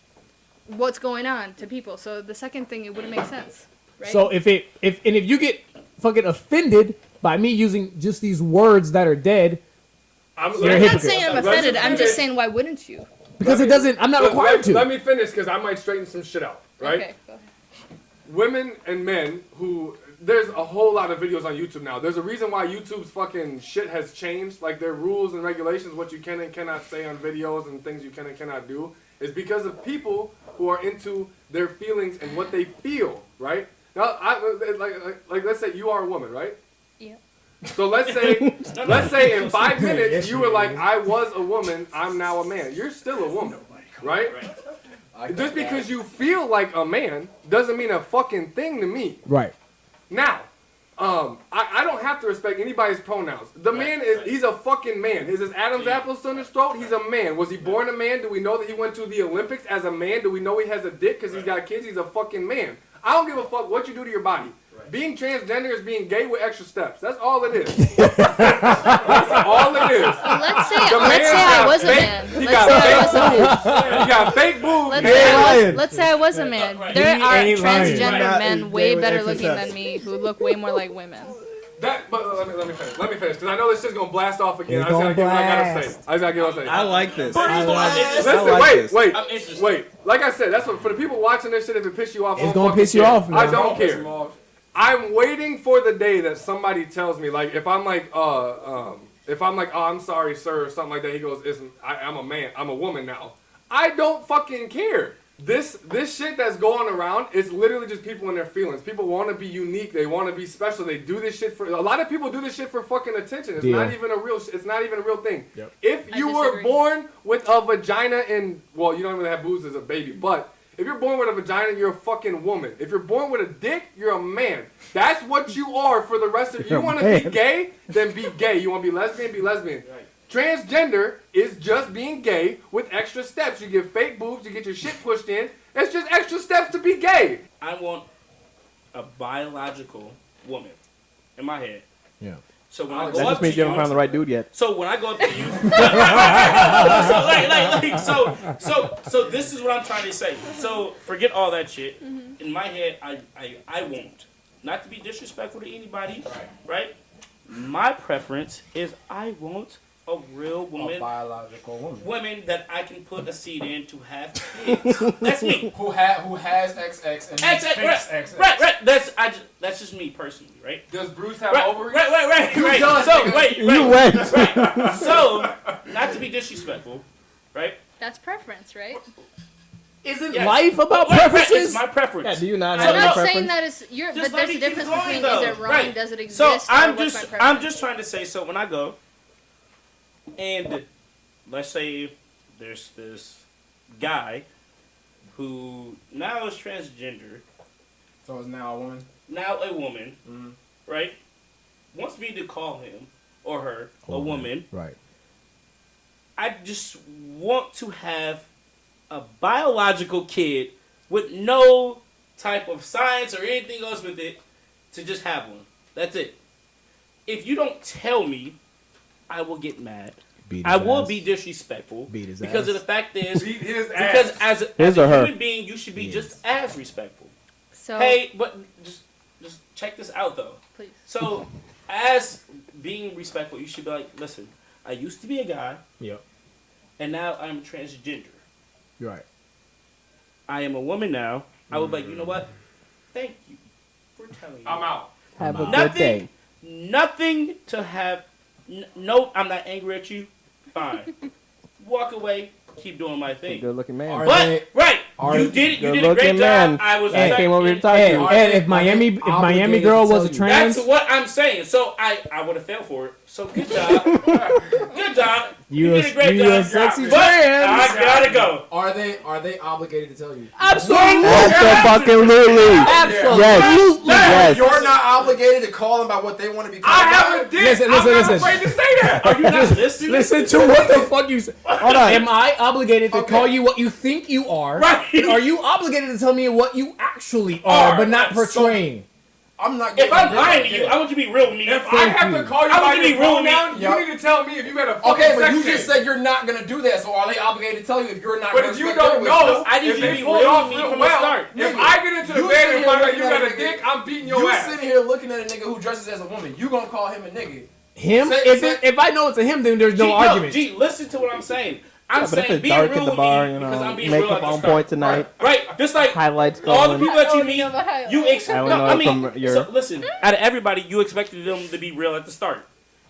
what's going on to people. So the second thing, it wouldn't make sense, right? So if you get fucking offended by me using just these words that are dead, I'm You're a I'm not hypocrite. saying I'm Let me offended. I'm finish. just saying, why wouldn't you? because it doesn't, I'm not required to. Let me finish because I might straighten some shit out, right? Okay, go ahead. Women and men who there's a whole lot of videos on YouTube now. There's a reason why YouTube's fucking shit has changed. Like their rules and regulations, what you can and cannot say on videos and things you can and cannot do, is because of people who are into their feelings and what they feel, right? Now, like let's say you are a woman, right? Yeah. So let's say in 5 minutes you were like, I was a woman, I'm now a man. You're still a woman, right? Just because you feel like a man doesn't mean a fucking thing to me. Right. Now, I don't have to respect anybody's pronouns. The man he's a fucking man. Is his Adam's apple still in his throat? He's a man. Was he born a man? Do we know that he went to the Olympics as a man? Do we know he has a dick because he's got kids? He's a fucking man. I don't give a fuck what you do to your body. Being transgender is being gay with extra steps. That's all it is. That's all it is. Let's say I was a man. He got fake boobs. Let's say I was a man. There are ain't lying. transgender men Not way gay with better extra looking steps. than me who look way more like women. But let me finish. Because I know this shit's gonna blast off again. It's I just gotta gonna get what I gotta blast. say. I just gotta get what I say. I like this. Listen, like I'm interested. wait. Like I said, that's what for the people watching this shit. If it piss you off, It's don't gonna fucking piss you care. off now. I don't care. I'm waiting for the day that somebody tells me, like, if I'm like, oh, I'm sorry, sir, or something like that. He goes, I'm a man. I'm a woman now. I don't fucking care. This shit that's going around, it's literally just people in their feelings. People want to be unique. They want to be special. They do this shit for. A lot of people do this shit for fucking attention. It's not even a real. It's not even a real thing. Yep. If you were disagree. born with a vagina and well, you don't even have boobs as a baby, but. If you're born with a vagina, you're a fucking woman. If you're born with a dick, you're a man. That's what you are for the rest of you. You want to be gay? Then be gay. You want to be lesbian? Be lesbian. Right. Transgender is just being gay with extra steps. You get fake boobs, you get your shit pushed in. It's just extra steps to be gay. I want a biological woman in my head. Yeah. So when I That go just up means to you you, haven't found the right dude yet. so when I go up to you, so this is what I'm trying to say. So forget all that shit. In my head, I won't. Not to be disrespectful to anybody, right? My preference is I want a real woman, A biological woman. women that I can put a seed in to have kids. That's me. Who has XX and Right, thinks XX. right. That's just me personally, right? Does Bruce have Right. ovaries? Right. does, So nigga? wait. You went. Right. So not to be disrespectful, right? That's preference, right? Isn't Yes. life about Right, preferences? It's my preference. Yeah, do you not So have I'm any not preference? saying that it's your, Just but let there's a me keep difference going, between though. is it wrong, Right. does it exist, So or what's my preference? I'm just trying to say. So when I go, and let's say there's this guy who now is transgender, So it's now a woman. now a woman, right? Wants me to call him or her a woman. Right. I just want to have a biological kid with no type of science or anything else with it to just have one. That's it. If you don't tell me, I will get mad. Beat his I will ass. be disrespectful Beat his because ass. of the fact is Beat his because ass. as His a or her? human being you should be Yes. just as respectful. So, Hey, but just check this out though. please. So as being respectful, you should be like, listen, I used to be a guy Yep. and now I'm transgender. You're right. I am a woman now. I would be like, you know what? Thank you for telling me. I'm out. Have a good Nothing, day. nothing to have. No, I'm not angry at you. Fine. Walk away. Keep doing my thing. Good looking man. Are But they- right, are you did a good-looking great man. job. I was. I came over here to talk to Ed, you. Ed, if Miami obligated girl to was a tell you? trans, That's what I'm saying. So I would have failed for it. So good job. Good job. You did a great you job. a sexy But trans. I gotta go. Are they obligated to tell you? Absolutely. Absolutely. Absolutely. Yes. Yes. You're not obligated to call them about what they want to be called. I about? have a dick. Listen, I'm listen, not listen. afraid to say that. Are you not listening? Listen to what the fuck you say. Hold on. Am I obligated to Okay. call you what you think you are? Right. And are you obligated to tell me what you actually are, but not portraying? I'm not. If getting I'm rid lying of to you, it. I want you to be real with me. If I have to call you I by want you to your be real with me. pronoun, Yup. you need to tell me if you got a fucking Okay, but sex you just tape. said you're not gonna do that. So are they obligated to tell you if you're not? But gonna if you respect don't their know, wishes? I need if you to they be pull it real off with me real from the well, start. if Nigga, I get into the you bed sitting and here find out looking you at got a a nigga- dick, I'm beating your You ass. sitting here looking at a nigga who dresses as a woman. You gonna call him a nigga? Him? Say- If I know it's a him, then there's no argument. G, listen to what I'm saying. I'm Yeah, but if saying it's being dark real at the with bar, me you because know, I'm being real makeup at the on start. point tonight, Right, just like highlights all the going. people that you Oh, meet, yeah, the highlight. you expect. I No, don't know I mean, from your- so listen. Out of everybody, you expected them to be real at the start.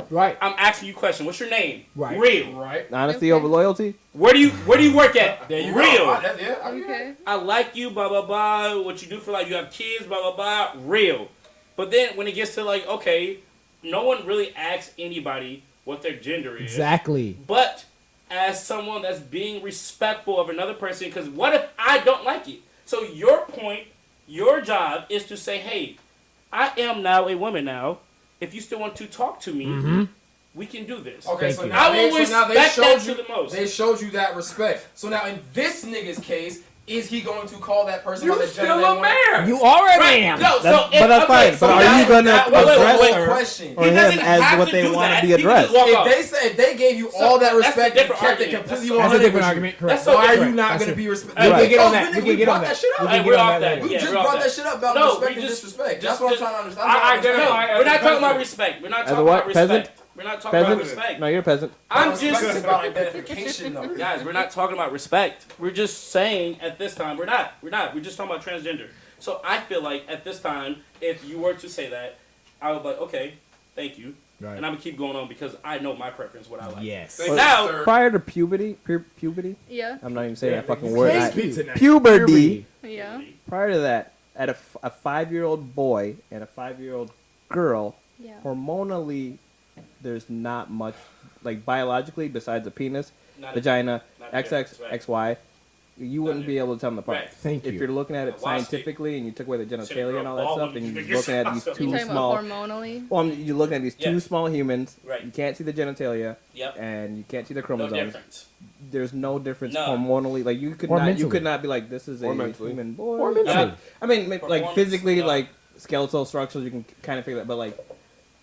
Right. I'm asking you a question. What's your name? Right. Real. Right. Honesty Okay. over loyalty. Where do you work at? There you Real. go. Yeah. Okay. I like you, blah blah blah. What you do for like you have kids, blah blah blah. Real. But then when it gets to like, okay, no one really asks anybody what their gender is. Exactly. But as someone that's being respectful of another person, because what if I don't like it? So your point, your job is to say, hey, I am now a woman now. If you still want to talk to me, we can do this. Okay, Thank you. now I will respect that to the most. They showed you that respect. So now in this nigga's case, is he going to call that person by You the still gender a they want? man. You are a Right. man. No, But that's fine. So But are that's you gonna that was address the her question. or He him doesn't as have what to they do want that. to be He can addressed? just walk off. If they gave you So all that that's a respect and different kept it argument. completely That's 100 a different with you, argument. Correct. That's so why are you different. not That's going to it. be respected? We can get on that. We can get on brought that. that shit up. We Hey, can we're get on off that that. later. We Yeah, just we're off brought that that. shit up about No, respect we and just- disrespect. just- That's what I'm trying to understand. I That's what I'm identify saying. as We're not a talking about peasant. respect. We're not As a talking what? about respect. Peasant? We're not talking about Peasant? respect. No, you're a peasant. I'm Respect is just about identification, though. guys. We're not talking about respect. We're just saying at this time we're not. We're just talking about transgender. So I feel like at this time, if you were to say that, I would be like, okay, thank you, Right. and I'm gonna keep going on because I know my preference, what I like. Yes. Thank you, Now- sir. Prior to puberty, Yeah. I'm not even saying Yeah, that fucking nigga, word. face I- pizza now. Puberty. Yeah. Prior to that, at a 5-year-old boy and a 5-year-old girl, Yeah. hormonally, there's not much, like biologically, besides a penis, Not vagina, not XX, difference, right. XY, you wouldn't be able to tell them apart. Right. Thank If you. you're looking at it I watched it. scientifically and you took away the Sitting genitalia and all that all stuff, over and you. you're looking at these You're two You're talking small, about hormonally? well, you're looking at these two Yeah. small humans, Right. you can't see the genitalia, Yep. and you can't see the No chromosomes. difference. There's no difference No. hormonally. Like you could Or not, you mentally. could not be like, this is Or a mentally. human boy. Or mentally. I mean, like Performance, physically, no. like skeletal structures, you can kind of figure that, but like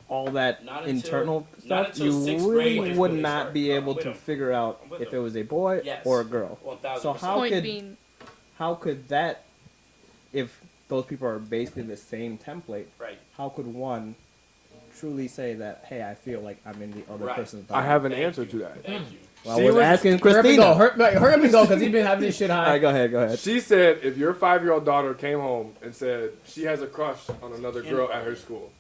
all that Not until- internal not stuff, until you sixth really grade is would when they not start. be No, able with to them. figure out With if them. it was a boy Yes. or a girl. 1000%. So how Point could being, how could that, if those people are basically the same template, Right. how could one truly say that, hey, I feel like I'm in the other Right. person's I body? have an Thank answer you. to that. Thank you. Well, See, I was what's- asking Hurry up and go. Christina. Hurry up and go because he's been having this shit All high. right, go ahead. She said if your 5-year-old daughter came home and said she has a crush on another girl at her school,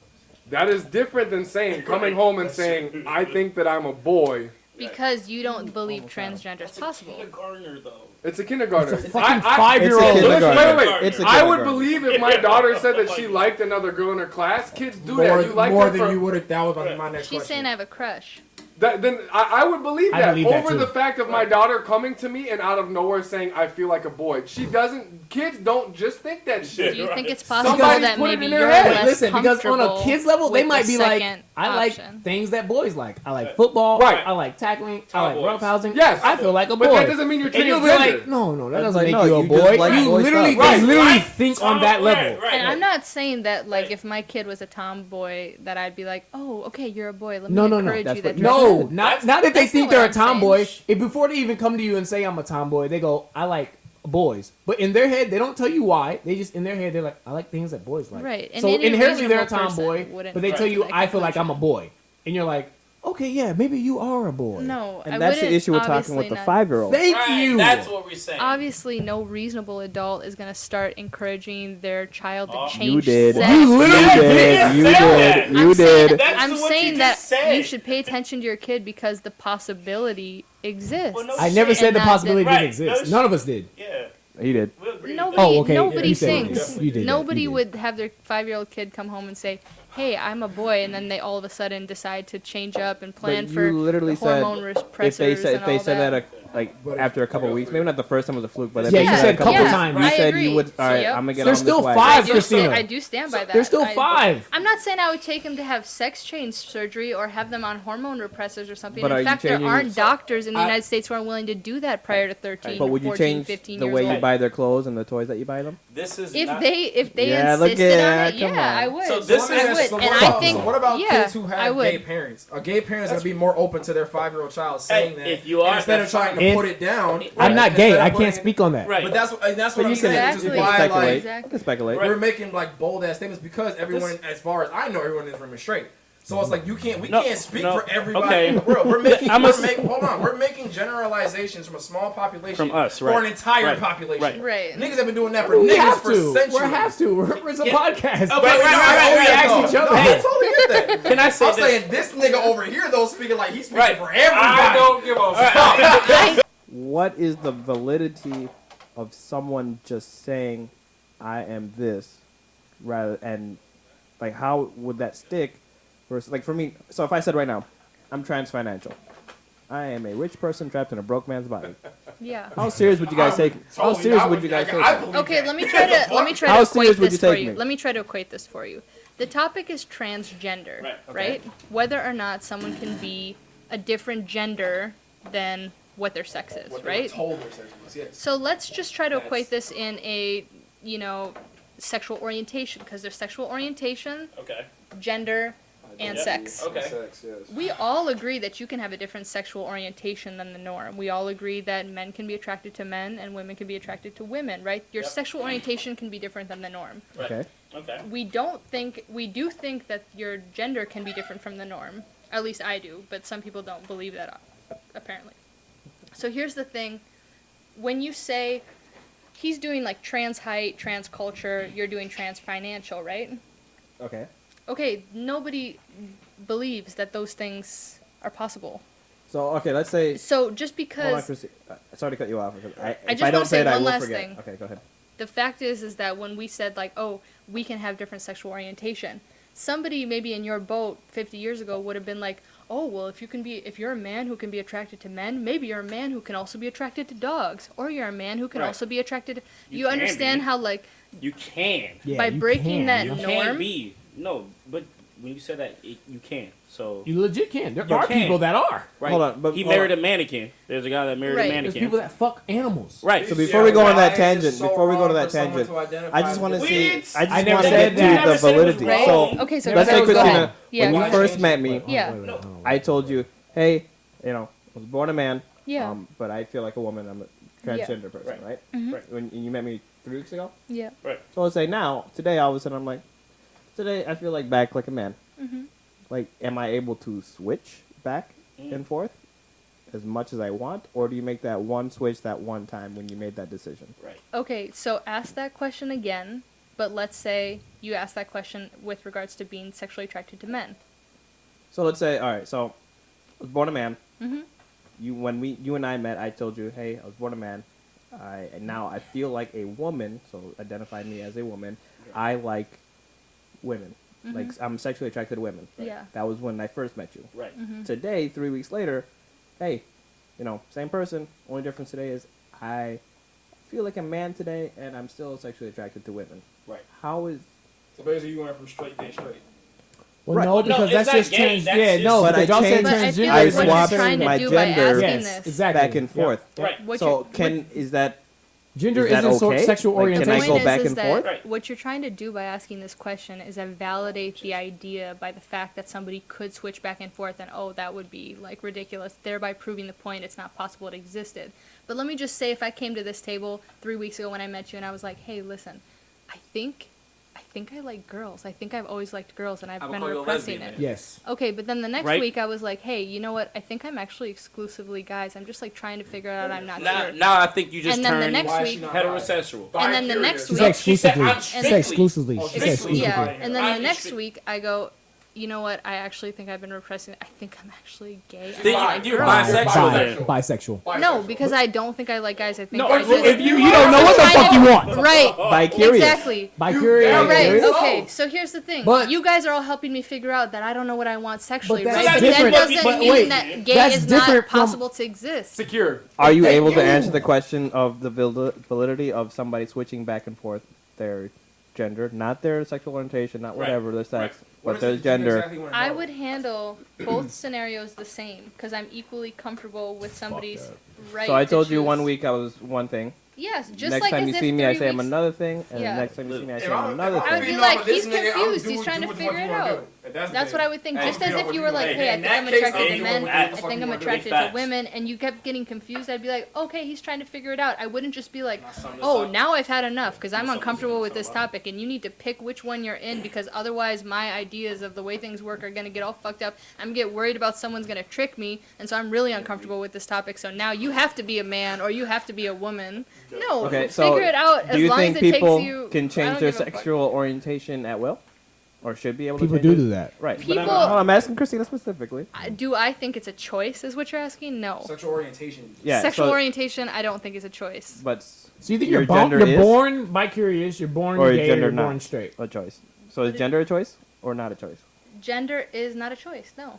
that is different than saying coming home and saying I think that I'm a boy. because you don't believe transgender is possible. Kindergartner though. It's a kindergartner. It's a fucking It's a 5-year-old. kindergarten. Wait. It's a I would kindergarten. believe if my daughter said that she liked another girl in her class. Kids do that. You like more her than for, you would have. That was about to be my next She's question. saying I have a crush. then I would believe I that believe that over too. the fact of my daughter coming to me and out of nowhere saying I feel like a boy. She doesn't. Kids don't just think that Do shit. you think it's possible Somebody that put it maybe in you're their head. less Listen, because on a comfortable kid's level, they with might the be like, second I like option? things that boys like. I like football. Right. I like tackling. I like Tomboys. roughhousing. Yes. I feel like a boy. But that doesn't mean you're And you'll be transgender. like, no, that That's doesn't like, make no, you a you just boy. like You boy literally, stuff. they literally Right. think on that level. Right. And I'm not saying that, like, if my kid was a tomboy, that I'd be like, oh, okay, you're a boy. Let me No. encourage That's you what that you're you're saying. No, not if they That's think not what they're a I'm saying. tomboy. If before they even come to you and say I'm a tomboy, they go, I like boys. But in their head, they don't tell you why. They just in their head, they're like, I like things that boys like. Right. And So any inherently they're a reasonable person tomboy, wouldn't but they come tell to you, that I feel like I'm a conclusion. boy, and you're like, okay, yeah, maybe you are a boy. No, And I that's the wouldn't, issue we're talking with obviously the not. 5-year-old. Thank Right, you. That's what we're saying. Obviously, no reasonable adult is going to start encouraging their child to Oh. change You did. sex. You literally did. You that. did. You did. That's I'm what saying you that just said. you should pay attention to your kid because the possibility exists. Well, no I never shit. said the And that possibility didn't- didn't Right. exist. No None of us did. Yeah, He did. we agree. Nobody, Oh, okay. nobody You said it. thinks. You did that. Nobody You did. would have their 5-year-old kid come home and say, "Hey, I'm a boy," and then they all of a sudden decide to change up and plan But for you literally the said hormone if repressors they said and if they all said that. that after a couple of weeks, maybe not the first time was a fluke, but if Yeah, they you said said it a couple couple of times. you I said agree. you would. All right, Yep. I'm gonna get There's on still this way. 5, I do Christina. I do stand by that. There's still 5. I'm not saying I would take him to have sex change surgery or have them on hormone repressors or something. But are In you fact, there changing- aren't doctors in the I- United States who are willing to do that prior to 13, But would you 14, change 15 the years way you old. buy their clothes and the toys that you buy them? This is If not, they Yeah, look insisted at- on it, come yeah, on. I would. So this I is- would, So and what I about- think so what about yeah, kids who I have would. gay parents? A gay parent's gonna be more open to their 5-year-old child saying that if you are, instead of that's trying to fine. put it down. I'm not instead gay. of I putting can't it- speak on that. Right. But that's what But I'm you saying. can Which is Exactly. why speculate. like Exactly. You can speculate. we're making like bold ass statements because everyone, as far as I know, everyone in this room is straight. So it's like we No, can't speak no, for everybody okay. in the world. We're making, I'm we're making generalizations from a small population From us, for right. an entire Right. population. Right. Right. Niggas have been doing that for We niggas have for to. centuries. We have to. It's a Yeah. podcast. Oh, right. We ask each other. No, I Hey, totally get that. Can I say I'm this? saying this nigga over here though speaking like he's speaking Right. for everybody. I don't give a fuck. What is the validity of someone just saying, "I am this," rather and like how would that stick? Versus like for me, so if I said right now, I'm trans financial. I am a rich person trapped in a broke man's body. Yeah. How serious would you guys take? How Totally, serious I would you guys take? I that? believe Okay, that. let me try How to serious equate would this you for take you. me? Let me try to equate this for you. The topic is transgender, right? Whether or not someone can be a different gender than what their sex is, What right? they were told their sex was, yes. So let's just try to equate this in a, sexual orientation, because there's sexual orientation, Okay. gender, and sex. Okay. Sex, yes. We all agree that you can have a different sexual orientation than the norm. We all agree that men can be attracted to men and women can be attracted to women, right? Your sexual orientation can be different than the norm. Right. Okay. Okay. We do think that your gender can be different from the norm. At least I do, but some people don't believe that, apparently. So here's the thing. When you say he's doing like trans height, trans culture, you're doing trans financial, right? Okay. Okay, nobody believes that those things are possible. So okay, let's say. So just Hold on, because Chrissy. Sorry to cut you off. If just I don't wanna say say it, I one will last forget. thing. Okay, go ahead. the fact is that when we said like, oh, we can have different sexual orientation, somebody maybe in your boat 50 years ago would have been like, oh, well, if you're a man who can be attracted to men, maybe you're a man who can also be attracted to dogs, or you're a man who can Right. also be attracted to... You You can understand be. how, like, You can. Yeah, by you breaking can, that yeah. You norm... can be. No, but when you said that, you can. So You legit can. There You are can. people that are. right. Hold on, but he hold married on. a mannequin. There's a guy that married Right. a There's There's mannequin. people that fuck animals. Right. So before we go on that tangent, I just want to We see. didn't- I just I never want to said get that. to the Never said it was validity. Right? So Okay, so let's say, go Christina, ahead. Yeah, when go you ahead. first met me, Yeah. I told you, hey, I was born a man, Yeah. but I feel like a woman. I'm a transgender person, right? Mhm. Right. When you met me 3 weeks ago, Yeah. so let's say now, today, all of a sudden, I'm like, today I feel like back like a man. Mm-hmm. Like, am I able to switch back and forth as much as I want, or do you make that one switch that one time when you made that decision? Right. Okay, so ask that question again, but let's say you ask that question with regards to being sexually attracted to men. So let's say, all right, so I was born a man. Mm-hmm. When you and I met, I told you, hey, I was born a man. And now I feel like a woman, so identify me as a woman. I like women. Like, I'm sexually attracted to women. Yeah. That was when I first met you. Right. Mm-hmm. Today, 3 weeks later, hey, same person. Only difference today is I feel like a man today, and I'm still sexually attracted to women. Right. How is... So basically, you went from straight to straight. Well, Right. no, Well, no, because it's that's not just gay, trans. that's Yeah, just- no, But I because y'all said changed- But I feel transgender. I like what you're swapped trying to my do gender. by asking Yes, this... exactly. back and Yep. forth? Right. What So you're- is that... Gender Is that isn't okay? sexual Like, can I orientation. go point back is and that forth? Right. what you're trying to do by asking this question is to validate the idea by the fact that somebody could switch back and forth and, oh, that would be, like, ridiculous, thereby proving the point it's not possible it existed. But let me just say, if I came to this table 3 weeks ago when I met you and I was like, hey, listen, I think I like girls. I think I've always liked girls and I've I would been call you a repressing lesbian it. then. Yes. Okay, but then the next Right. week I was like, hey, you know what? I think I'm actually exclusively guys. I'm just, like, trying to figure it out. I'm not Now, sure. now I think you just And then the turned next Why is week... she not heterosexual. And then the next She week... said She said, exclusively. I'm She said strictly- exclusively. Oh, She said strictly. exclusively. Yeah, and then I'm the next straight- week I go, you know what? I actually think I've been repressing it. I think I'm actually gay. and Then I like you're girls. bisexual then. Bisexual. No, because I don't think I like guys. I think No, I if just... you don't know what the fuck you want. Right. Bi-curious. Exactly. Bi-curious. All right. curious? Okay. So here's the thing. But- you guys are all helping me figure out that I don't know what I want sexually, But right? that's But that different. doesn't But mean wait, that gay that's is not different from- possible to exist. Secure. Are you able to answer the question of the validity of somebody switching back and forth their gender, not their sexual orientation, not Right. whatever their sex, What but is their it you gender? exactly wanna I know? would handle both scenarios the same because I'm equally comfortable with somebody's right. So I to told you choose. 1 week I was one thing. Yes, just Next like time as you if see me, I 3 say I'm weeks- another thing, and Yeah. the next time you see me, I say If I'm another I would thing. be feeding like, off of this he's nigga, I'm confused. do He's what trying the to fuck figure you it wanna out. do. If that's the That's thing. what I would think. Hey, Just feed as off if what you you were like, want. hey, I In think I'm that case, attracted hey, to you men. want I to do think I'm what the fuck attracted you wanna to do. women, and you kept getting confused. I'd be like, okay, he's trying to figure it out. I wouldn't just be like, something oh, to now I've had enough because I'm something uncomfortable to with this talk about. topic, and you need to pick which one you're in because otherwise my ideas of the way things work are gonna get all fucked up. I'm gonna get worried about someone's gonna trick me, and so I'm really uncomfortable with this topic. So now you have to be a man or you have to be a woman. No, Okay, so figure it out as do you long think as it people takes you. can I change don't their give a fuck. sexual orientation at will, or should be able People to? change do it? that. Right. People- I'm asking Christina specifically. Do I think it's a choice? Is what you're asking? No. Sexual orientation. Yeah. Sexual so, orientation, I don't think is a choice. but So you think Your you're gender you're is? born bi-curious, you're born Or gay, gender or you're not. born straight. a choice. So is gender a choice or not a choice? Gender is not a choice. No.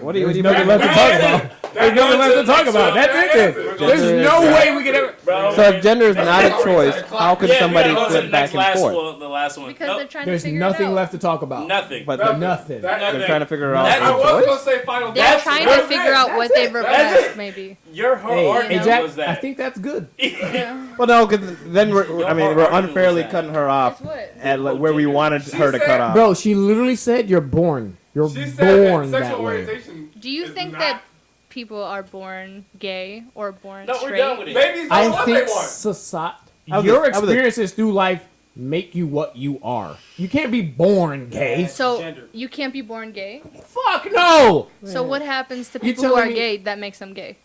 What do you There's nothing left to talk about. There's nothing left to talk about. That's it then. There's no way we could ever. Bro. So if gender is not a choice, how could somebody go to flip the back next and forth? one, the last one. Because Nope. they're trying There's to figure nothing it out. left to talk about. Nothing. But Nothing. they're trying to figure out. That's- I a was choice? gonna say final. They're That's trying it. to figure out what they've repressed, maybe. Your whole argument Jack, was that. I think that's good. Well, no, because then we're Your we're argument unfairly was that. cutting her off What? at like, where we wanted She her to said- cut off. Bro, she literally said you're born. You're She said born that that sexual way. orientation. Do you is think not- that people are born gay or born No, we're straight? done with it. Babies don't I what think they want. society, I was your a- I was a- experiences through life make you what you are. You can't be born gay. So Gender. you can't be born gay. Fuck no. So what happens to You people who are telling me- gay that makes them gay?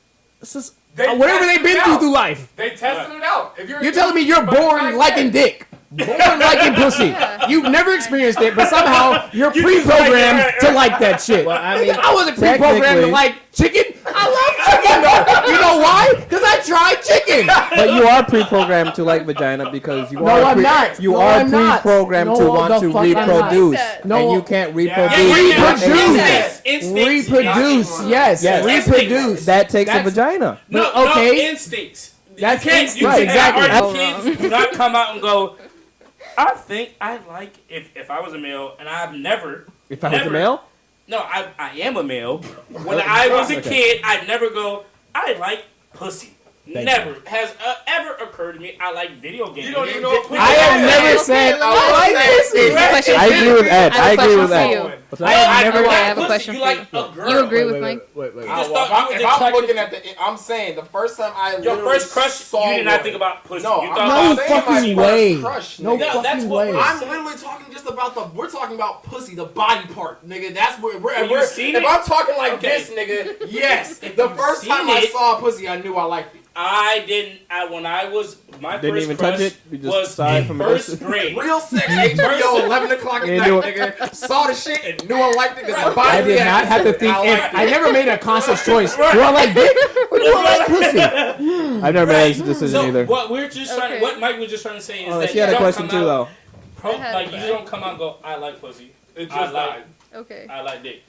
Whatever they've been through life. They tested it out. If You're telling me you're but it's born not liking gay. dick. Born liking pussy. Yeah. You've never experienced it, but somehow you're pre-programmed to like that shit. Well, I mean, I wasn't pre-programmed to technically- like chicken. I love chicken though. You know why? Because I tried chicken. But you are pre-programmed to like vagina because you No, are I'm not. you No, are I'm not. pre-programmed No, to want the to fuck I'm not. reproduce, No. and you can't reproduce. Reproduce. Instincts. Reproduce. Yes. Yes. Reproduce. That takes a That's- vagina. No, Okay. no, instincts. That's you can't, instincts, you right, can't- exactly. Our kids do not come out and go, I think I like, if I was a male, and I've never, If I was a never- male, no, I am a male. When I was a Okay. kid, I'd never go, I like pussy. Thank Never has ever occurred to me. I like video games. You don't even know what pussy I have is. never Okay, said let me I like ask pussy. you a question I for agree you. with Ed. I have I a agree with question Ed. for you. What's No, that? I have I never- like I have a pussy. question You for like you. a girl. You agree with Wait, Mike? wait. just Well, thought if you I'm was looking attracted at the, I'm saying the first time I Your literally first crush, saw you did not one- think about pussy. No, you I'm thought not No saying fucking my way. first crush, No nigga. that's fucking what way. we're I'm literally talking just about we're talking about pussy, the body part, nigga. That's where Well, you seen if it? I'm talking like Okay. this, nigga, yes. If The you've first seen time I it- saw pussy, I knew I liked it. I didn't. When I was my Didn't first even crush touch it? You just was saw it in from a first distance? grade. Real sex, HBO, 11 o'clock at You night, knew nigga. Saw the shit and knew I liked it because the body I did not have to think. I never made a conscious choice. Do I like dick or do I like pussy? I've never made this decision So either. what we're just trying, Okay. what Mike was just trying to say is Oh, that she had you a don't question come too, out, though. I had like a you don't come out and go, I like pussy. It I just like, died. Okay. I like dick.